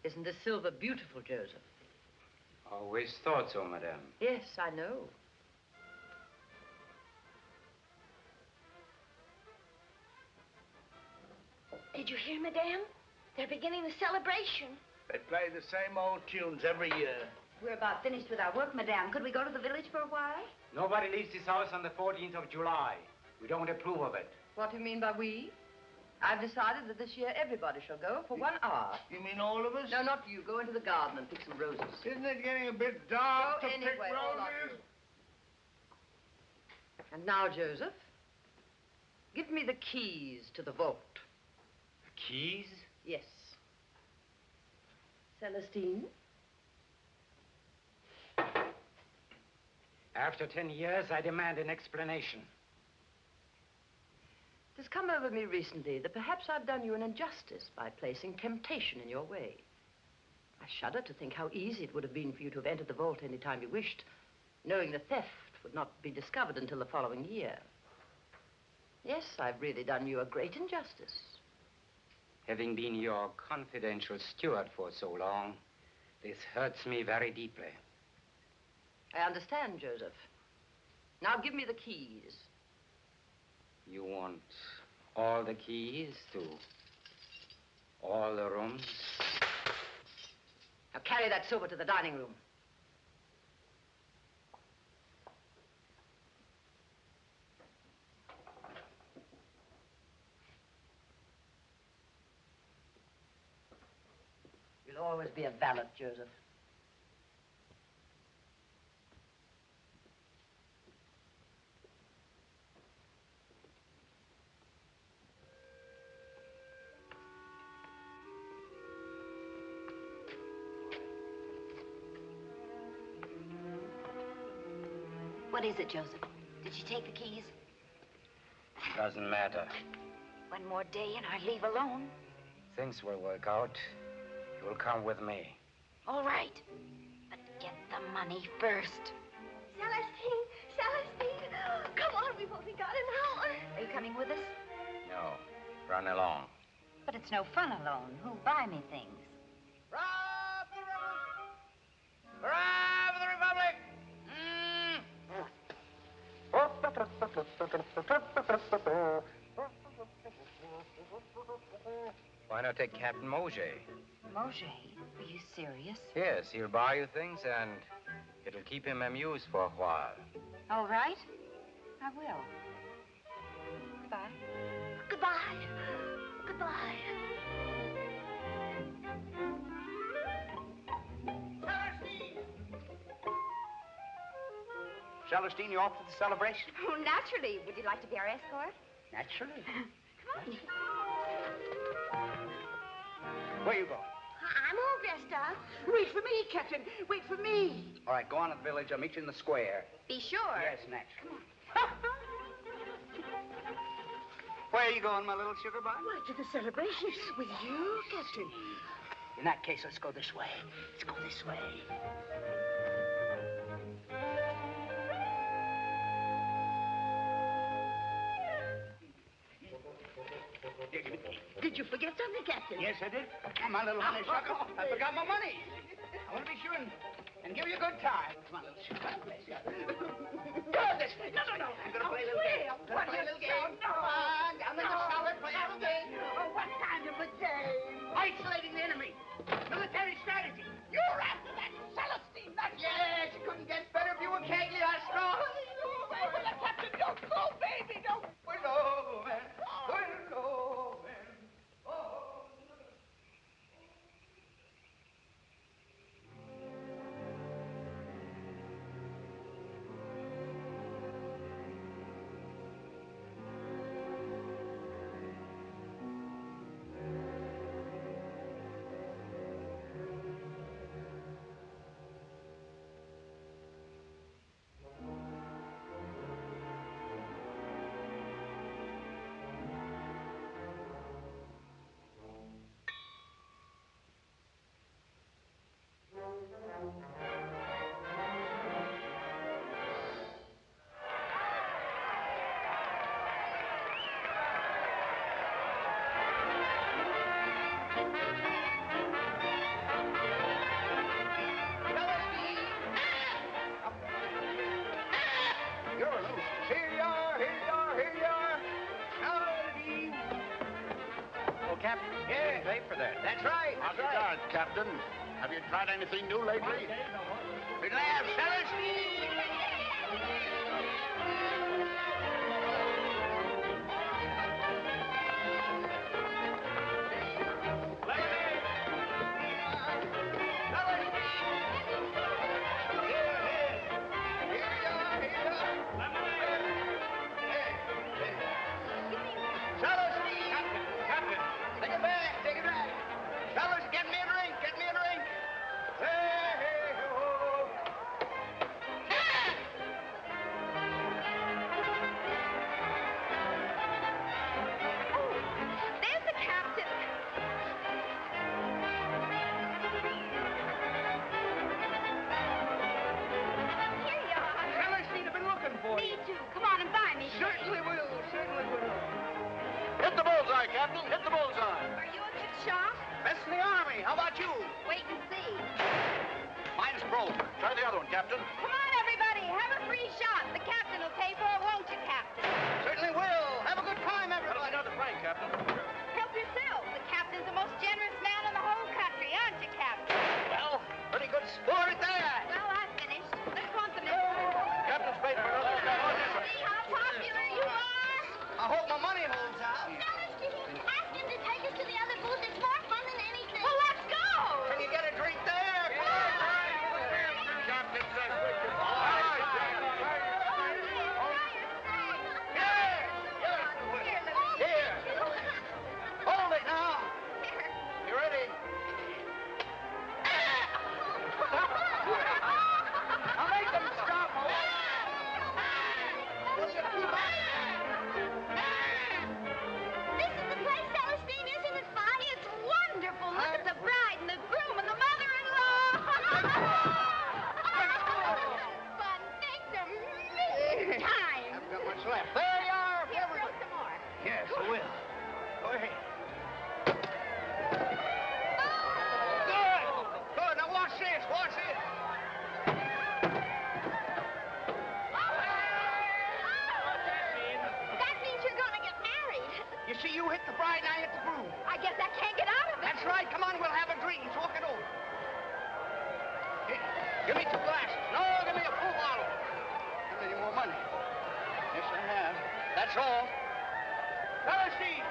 Isn't this silver beautiful, Joseph? Always thought so, Madame. Yes, I know. Did you hear, Madame? They're beginning the celebration. They play the same old tunes every year. We're about finished with our work, Madame. Could we go to the village for a while? Nobody leaves this house on the 14th of July. We don't approve of it. What do you mean by we? I've decided that this year everybody shall go for 1 hour. You mean all of us? No, not you. Go into the garden and pick some roses. Isn't it getting a bit dark Go to pick anyway, all of roses? you. And now, Joseph, give me the keys to the vault. Keys? Yes. Celestine? After 10 years, I demand an explanation. It has come over me recently that perhaps I've done you an injustice by placing temptation in your way. I shudder to think how easy it would have been for you to have entered the vault any time you wished, knowing the theft would not be discovered until the following year. Yes, I've really done you a great injustice. Having been your confidential steward for so long, this hurts me very deeply. I understand, Joseph. Now give me the keys. You want all the keys to all the rooms? Now carry that silver to the dining room. You'll always be a valet, Joseph. What is it, Joseph? Did you take the keys? Doesn't matter. One more day and I leave alone. Things will work out. You'll come with me. All right. But get the money first. Celestine, Celestine, come on, we've only got an hour. Are you coming with us? No. Run along. But it's no fun alone. Who'll buy me things? Hurrah for the rebels! Hurrah for the Republic! Why not take Captain Mauger? Mauger? Are you serious? Yes, he'll buy you things and it'll keep him amused for a while. All right. I will. Goodbye. Goodbye. Goodbye. Celestine, you off to the celebration? Oh, naturally. Would you like to be our escort? Naturally. Come on. Where you going? I'm all dressed up. Wait for me, Captain. Wait for me. All right, go on to the village. I'll meet you in the square. Be sure. Yes, naturally. Where are you going, my little sugar bun? Why, to the celebration with you, Captain. In that case, let's go this way. Let's go this way. Did you forget something, Captain? Yes, I did. Come on, my little honeysuckle. I forgot my money. I want to be sure and give you a good time. Come on, little sugar. Go this way. No. I'm going to play a little game. Play a little game. Come on, down in the cellar, play a little game. Oh, what kind of a game? Isolating the enemy. Military strategy. You're after that Celestine. Yes, you couldn't get better if you were Cagliostro. Captain, don't go, baby, don't. Willow, man. Captain? Yeah. Late for that. That's right. How's regards, Captain? Have you tried anything new lately? We'd have Celestine. Captain. Hit the bullseye. Are you a good shot? Best in the Army. How about you? Wait and see. Mine's broke. Try the other one, Captain. Come on, everybody. Have a free shot. The captain will pay for it, won't you, Captain? Certainly will. Have a good time, everybody. Another franc, Captain. Help yourself. The captain's the most generous man in the whole country, aren't you, Captain? Well, pretty good sport at that. Well, I've finished. Let's want the next one. Captain's paid for another. See how popular you are? I hope my money holds out. Ask him to take us to the other booth. It's more fun than anything. Well, let's go. Can you get a drink there? Captain says we can. All right, Here. Hold it now. You ready? I'll make them stop. Will you keep up? This is the place, Celestine, isn't it fun? It's wonderful. Look at the bride and the groom and the mother-in-law. Fun things are many times. Haven't got much left. There you are. Here, throw some more. Yes, I will. Go ahead. Good. Good. Now watch this. Watch this. That means you're going to get married. You see, you hit the bride and I hit the groom. I guess I can't get out of it. That's right. Come on, we'll have a drink. Talk it over. Here, give me 2 glasses. No, give me a full bottle. Give me any more money. Yes, I have. That's all. Celestine!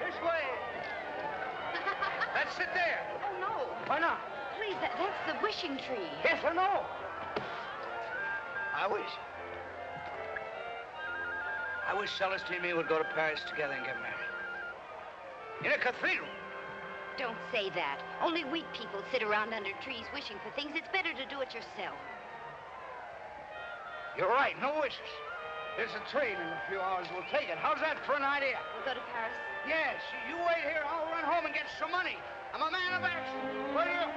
This way. Let's sit there. Oh, no. Why not? Please, that's the wishing tree. Yes or no? I wish Celestine and me would go to Paris together and get married. In a cathedral. Don't say that. Only weak people sit around under trees wishing for things. It's better to do it yourself. You're right, no wishes. There's a train in a few hours. We'll take it. How's that for an idea? We'll go to Paris? Yes. You wait here. I'll run home and get some money. I'm a man of action. Will you?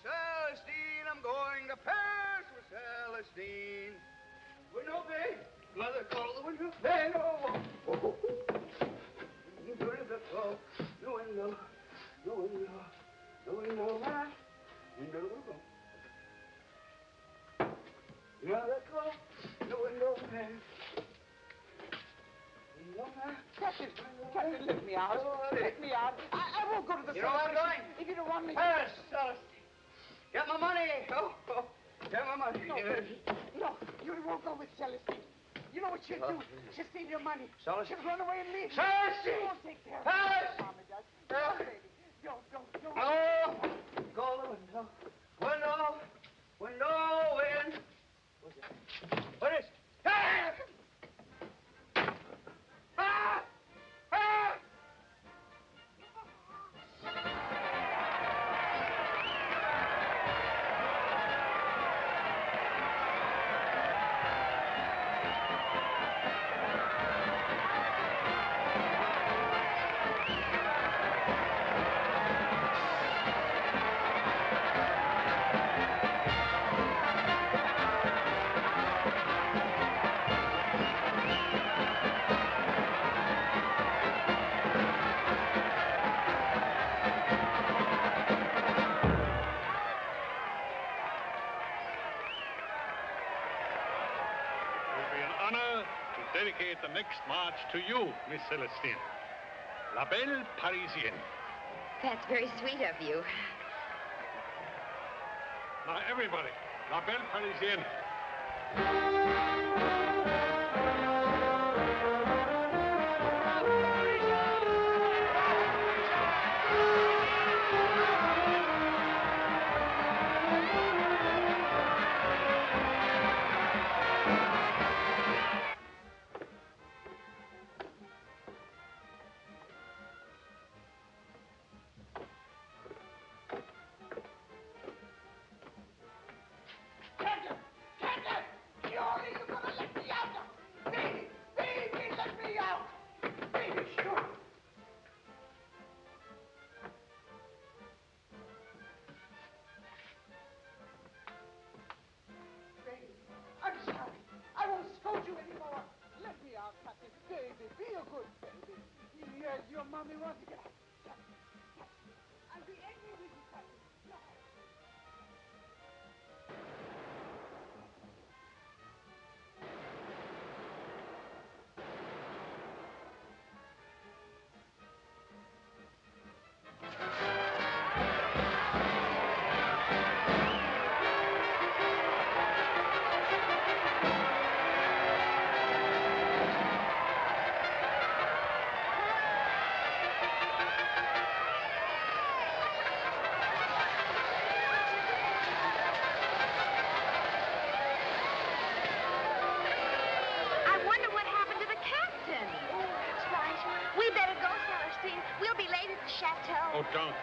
Celestine, I'm going to Paris with Celestine. Window, babe. Mother, call the window. Hey, no. Oh. The window, the window, the window, the window, man. Window, window. Mother, call the window, man. Captain, let me out. Let me out. I won't go to the... You know where I'm going? If you don't want me... Paris, Celestine. Get my money. Oh. Get my money. No, baby. No, you won't go with Celestine. You know what she'll do? She'll steal your money. Celestine. She'll run away and leave you. Celestine! She won't take care of Paris! you. Mama does. No, baby. Don't. Oh, go to the window. Window. Window, in. What's it? What is it? Ah! Ah! Ah! Dedicate the next march to you, Miss Celestine. La Belle Parisienne. That's very sweet of you. Now, everybody, La Belle Parisienne. You're gonna let me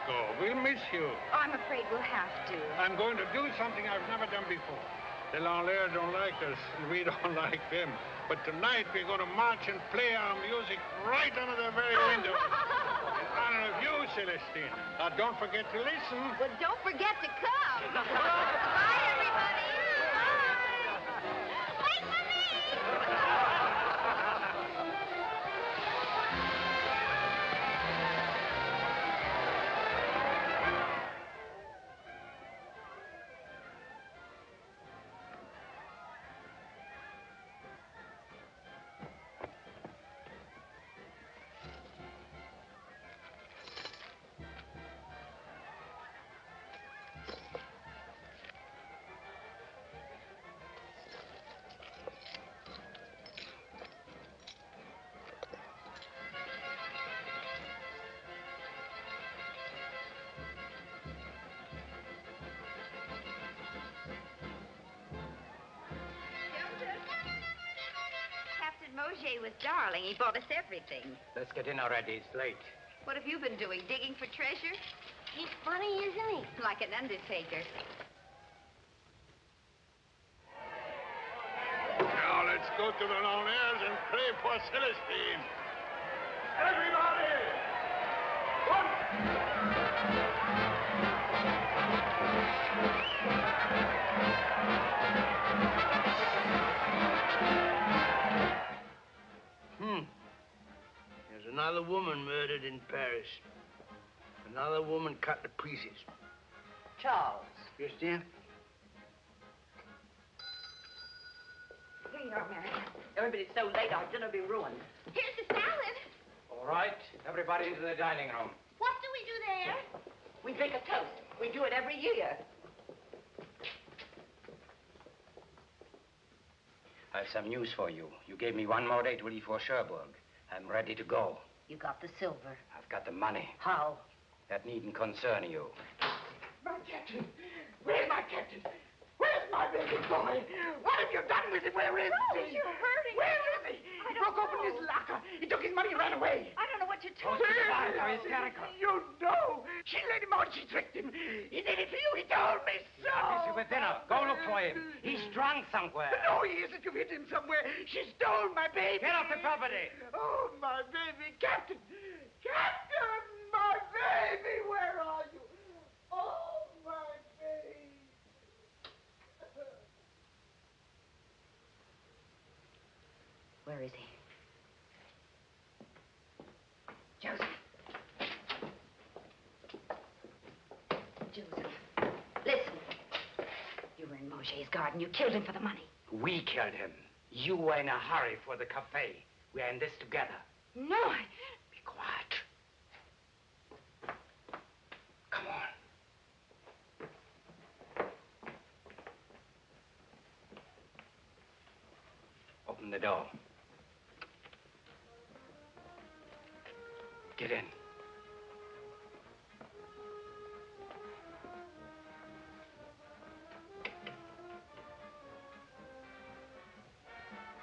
go. We'll miss you. I'm afraid we'll have to. I'm going to do something I've never done before. The Lanlaires don't like us, and we don't like them. But tonight, we're going to march and play our music right under their very windows. In honor of you, Celestine. Now, don't forget to listen. Well, don't forget to come. Bye, everybody. Wait for me! Captain Mauger was darling. He bought us everything. Let's get in already. It's late. What have you been doing? Digging for treasure? He's funny, isn't he? Like an undertaker. Now, let's go to the Lanlaires and pray for Celestine. Everybody! There's another woman murdered in Paris. Another woman cut to pieces. Charles. Yes, dear? Here you are, Mary. Everybody's so late, our dinner will be ruined. Here's the salad. All right, everybody into the dining room. What do we do there? We drink a toast. We do it every year. I have some news for you. You gave me one more day to leave for Cherbourg. I'm ready to go. You got the silver. I've got the money. How? That needn't concern you. My captain! Where's my captain? Where's my baby boy? What have you done with him? Where is he? You're hurting. Where is he? He broke open his locker. He took his money and ran away. I don't know what you're talking You know. She let him out. She tricked him. He did it for you. He told me so. Busy with dinner. Go look for him. He's drunk somewhere. No, he isn't. You've hit him somewhere. She stole my baby. Get off the property. Oh, my baby. Captain! Captain! My baby! Where are you? Oh, my baby! Where is he? Joseph. Joseph. Listen. You were in Mauger's garden. You killed him for the money. We killed him. You were in a hurry for the cafe. We are in this together. No, Be quiet. Come on. Open the door. Get in.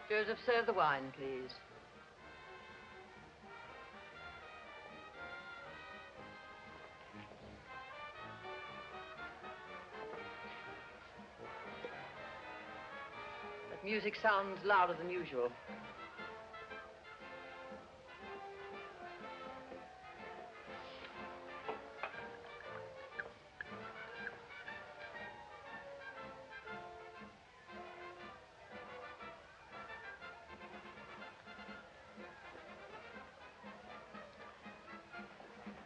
Joseph, serve the wine, please. That music sounds louder than usual.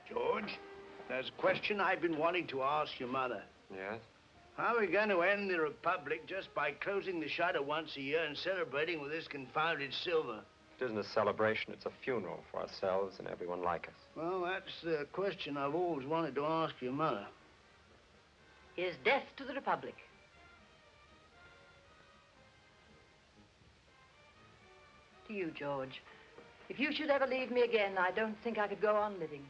George, there's a question I've been wanting to ask your mother. Yes? How are we going to end the Republic just by closing the shutter once a year and celebrating with this confounded silver? It isn't a celebration, it's a funeral for ourselves and everyone like us. Well, that's the question I've always wanted to ask your mother. Here's death to the Republic. To you, George. If you should ever leave me again, I don't think I could go on living.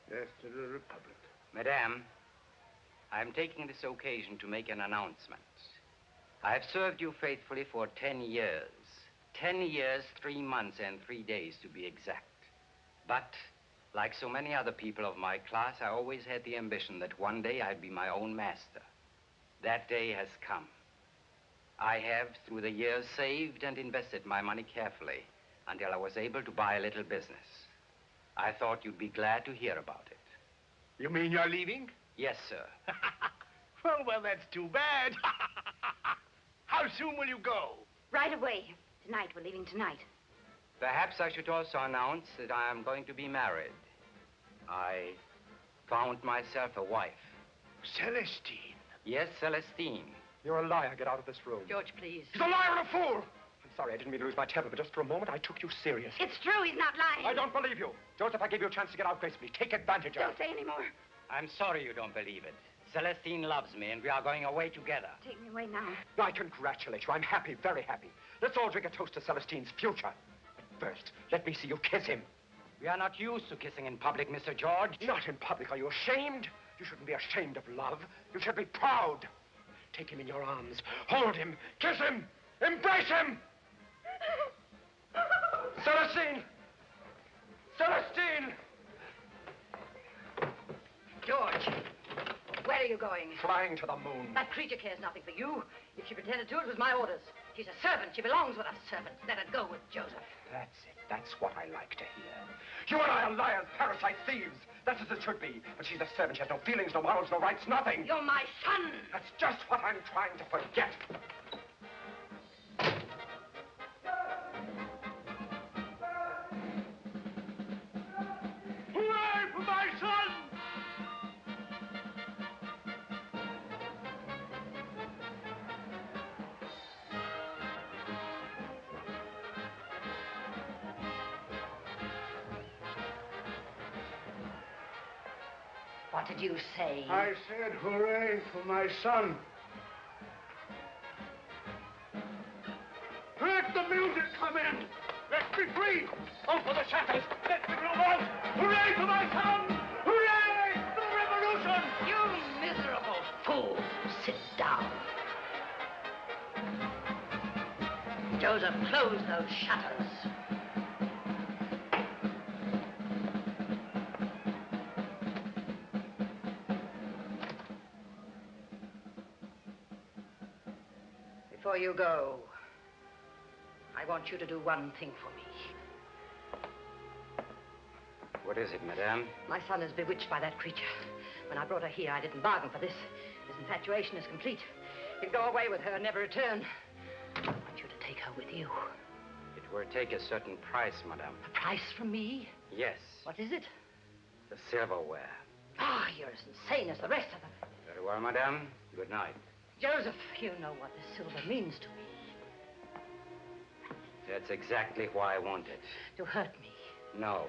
Death to the Republic. Madame, I am taking this occasion to make an announcement. I have served you faithfully for 10 years. 10 years, 3 months, and 3 days to be exact. But Like so many other people of my class, I always had the ambition that one day I'd be my own master. That day has come. I have, through the years, saved and invested my money carefully until I was able to buy a little business. I thought you'd be glad to hear about it. You mean you're leaving? Yes, sir. Well, that's too bad. How soon will you go? Right away. Tonight. We're leaving tonight. Perhaps I should also announce that I am going to be married. I found myself a wife. Celestine. Yes, Celestine. You're a liar. Get out of this room. George, please. He's a liar and a fool. I'm sorry, I didn't mean to lose my temper, but just for a moment, I took you serious. It's true. He's not lying. I don't believe you. Joseph, I gave you a chance to get out gracefully. Take advantage of Don't it. say any more. I'm sorry you don't believe it. Celestine loves me, and we are going away together. Take me away now. I congratulate you. I'm happy, very happy. Let's all drink a toast to Celestine's future. But first, let me see you kiss him. We are not used to kissing in public, Mr. George. Not in public. Are you ashamed? You shouldn't be ashamed of love. You should be proud. Take him in your arms. Hold him. Kiss him. Embrace him. Celestine! Celestine! George, where are you going? Flying to the moon. That creature cares nothing for you. If she pretended to, it was my orders. She's a servant. She belongs with us servants. Let her go with Joseph. That's it. That's what I like to hear. You and I are liars, parasites, thieves. That's as it should be. But she's a servant. She has no feelings, no morals, no rights, nothing. You're my son. That's just what I'm trying to forget. Hooray for my son! What did you say? I said hooray for my son. Let the music come in. Let me free. Oh, for the shackles. Let me move on. Hooray for my son. Hooray for the revolution. You miserable fool. Sit down. Joseph, close those shutters. Before you go, I want you to do one thing for me. What is it, madame? My son is bewitched by that creature. When I brought her here, I didn't bargain for this. His infatuation is complete. He'll go away with her and never return. I want you to take her with you. It will take a certain price, madame. A price from me? Yes. What is it? The silverware. Ah, you're as insane as the rest of them. Very well, madame. Good night. Joseph, you know what this silver means to me. That's exactly why I want it. To hurt me. No.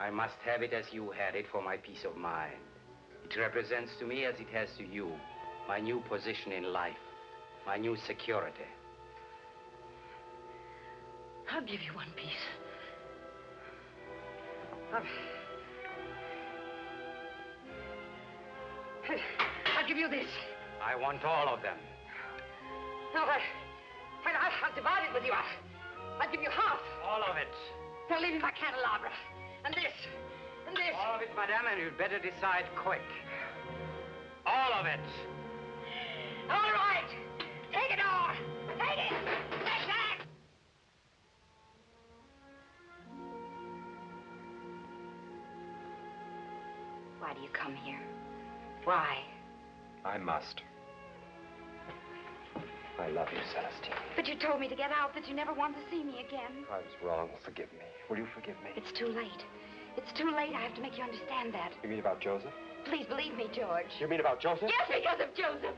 I must have it as you had it for my peace of mind. It represents to me, as it has to you, my new position in life, my new security. I'll give you one piece. I'll give you this. I want all of them. No, I'll divide it with you. I'll give you half. All of it. I'll leave you my candelabra. And this. And this. All of it, madame, and you'd better decide quick. All of it. All right. Take it all. Take it. Take that. Why do you come here? Why? I must. I love you, Celestine. But you told me to get out, that you never want to see me again. I was wrong. Forgive me. Will you forgive me? It's too late. It's too late. I have to make you understand that. You mean about Joseph? Please believe me, George. You mean about Joseph? Yes, because of Joseph.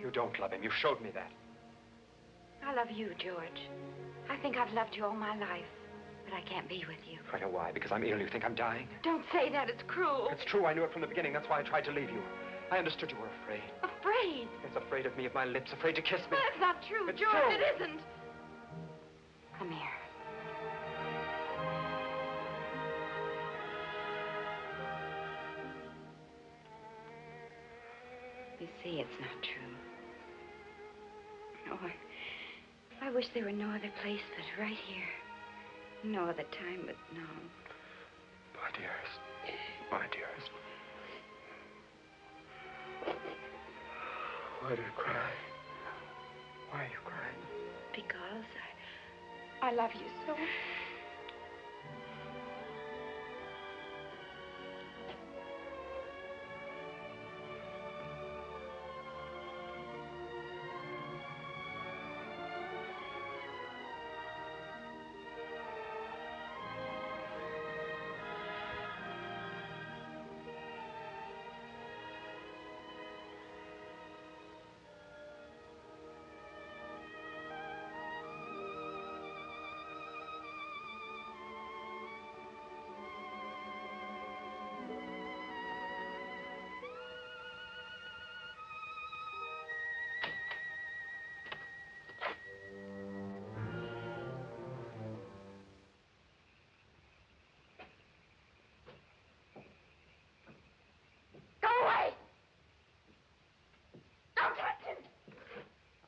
You don't love him. You showed me that. I love you, George. I think I've loved you all my life, but I can't be with you. I know why. Because I'm ill. You think I'm dying? Don't say that. It's cruel. It's true. I knew it from the beginning. That's why I tried to leave you. I understood you were afraid. Afraid? It's afraid of me, of my lips, afraid to kiss me. That's not true, It's George. true. It isn't. Come here. You see, it's not true. No, I wish there were no other place but right here. No other time but now. My dearest. My dearest. Why do you cry? Why are you crying? Because I love you so.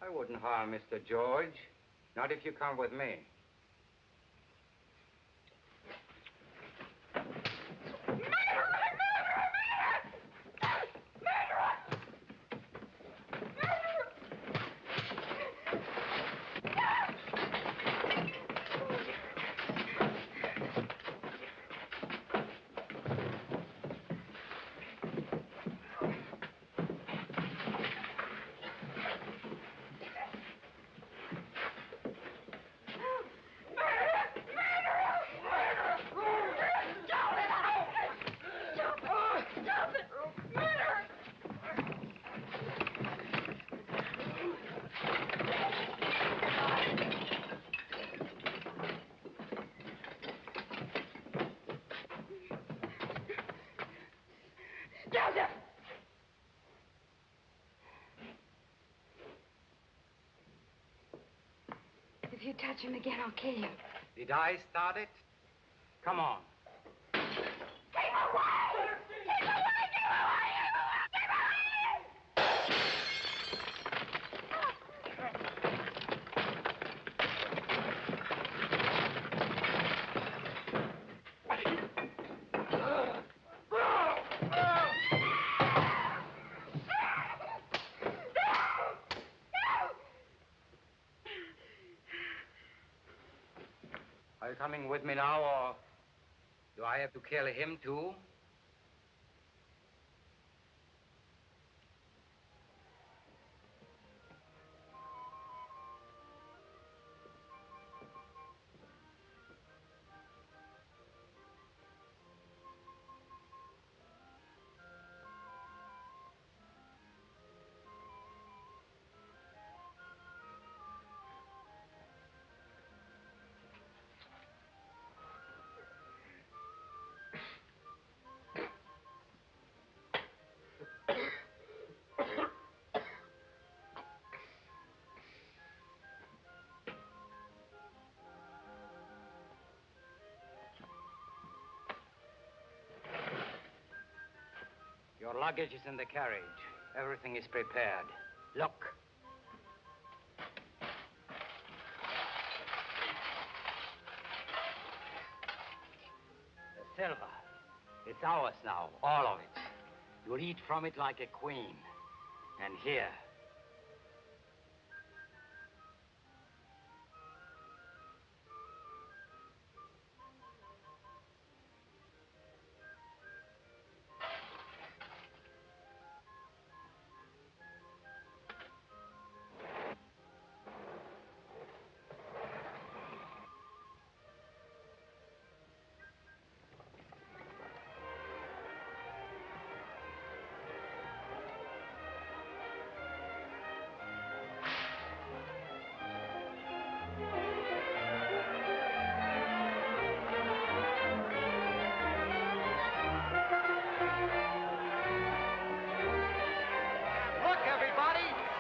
I wouldn't harm Mr. George. Not if you come with me. If you touch him again, I'll kill you. Did I start it? Come on. Are you coming with me now, or do I have to kill him, too? Your luggage is in the carriage. Everything is prepared. Look. The silver. It's ours now, all of it. You'll eat from it like a queen. And here.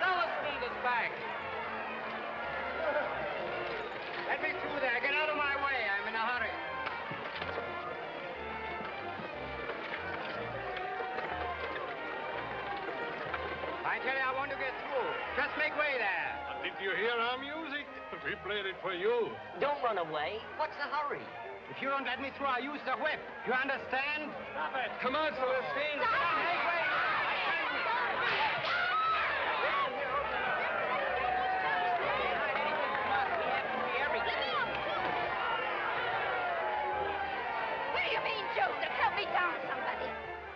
Celestine is back. Let me through there. Get out of my way. I'm in a hurry. I tell you, I want to get through. Just make way there. Did you hear our music? We played it for you. Don't run away. What's the hurry? If you don't let me through, I'll use the whip. You understand? Stop it. Come on, Celestine. Hey, wait! What do you mean, Joseph? Help me down, somebody.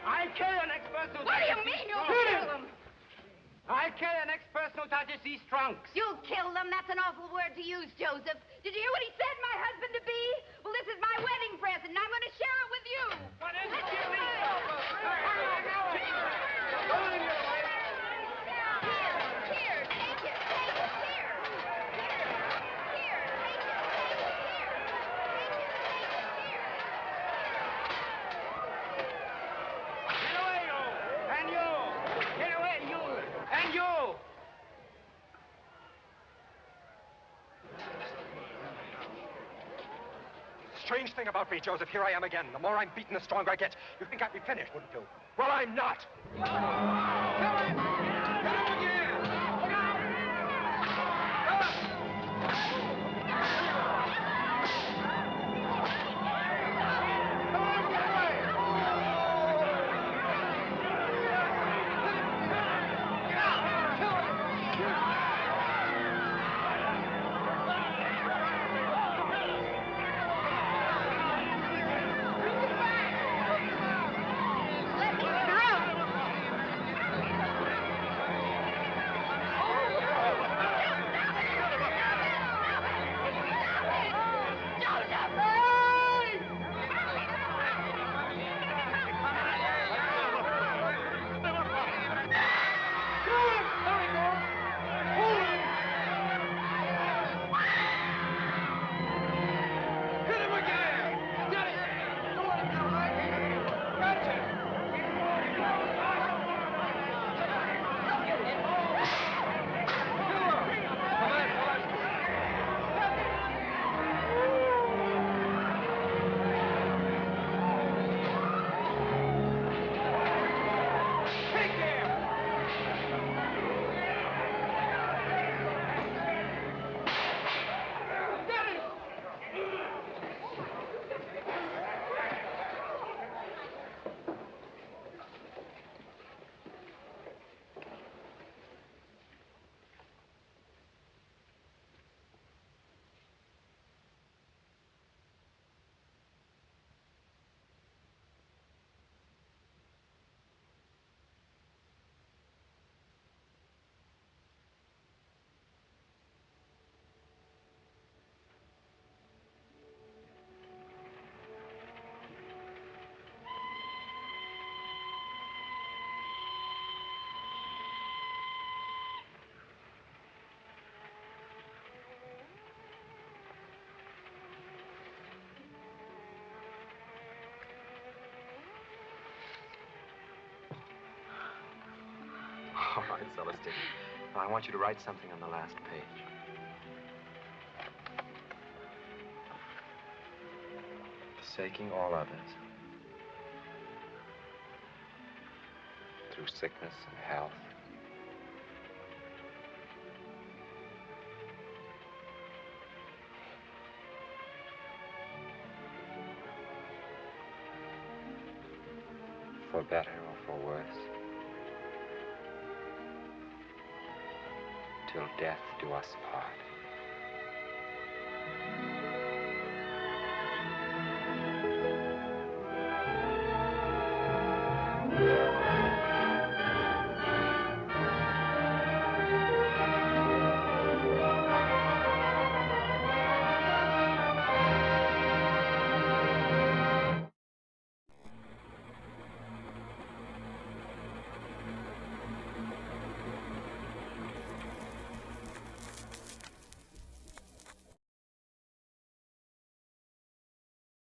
I'll kill the next person who What do you touches mean these you'll trunks. kill them? I'll kill the next person who touches these trunks. You'll kill them? That's an awful word to use, Joseph. Did you hear what he said, my husband to be? Well, this is my wedding present, and I'm going to share it with you. What is it? Here, take it. Get away, you! And you! Get away, you! And you! Strange thing about me, Joseph. Here I am again. The more I'm beaten, the stronger I get. You think I'd be finished, wouldn't you? Well, I'm not. All right, Celestine. Now, I want you to write something on the last page. Forsaking all others. Through sickness and health. For better or for worse. Till death do us part.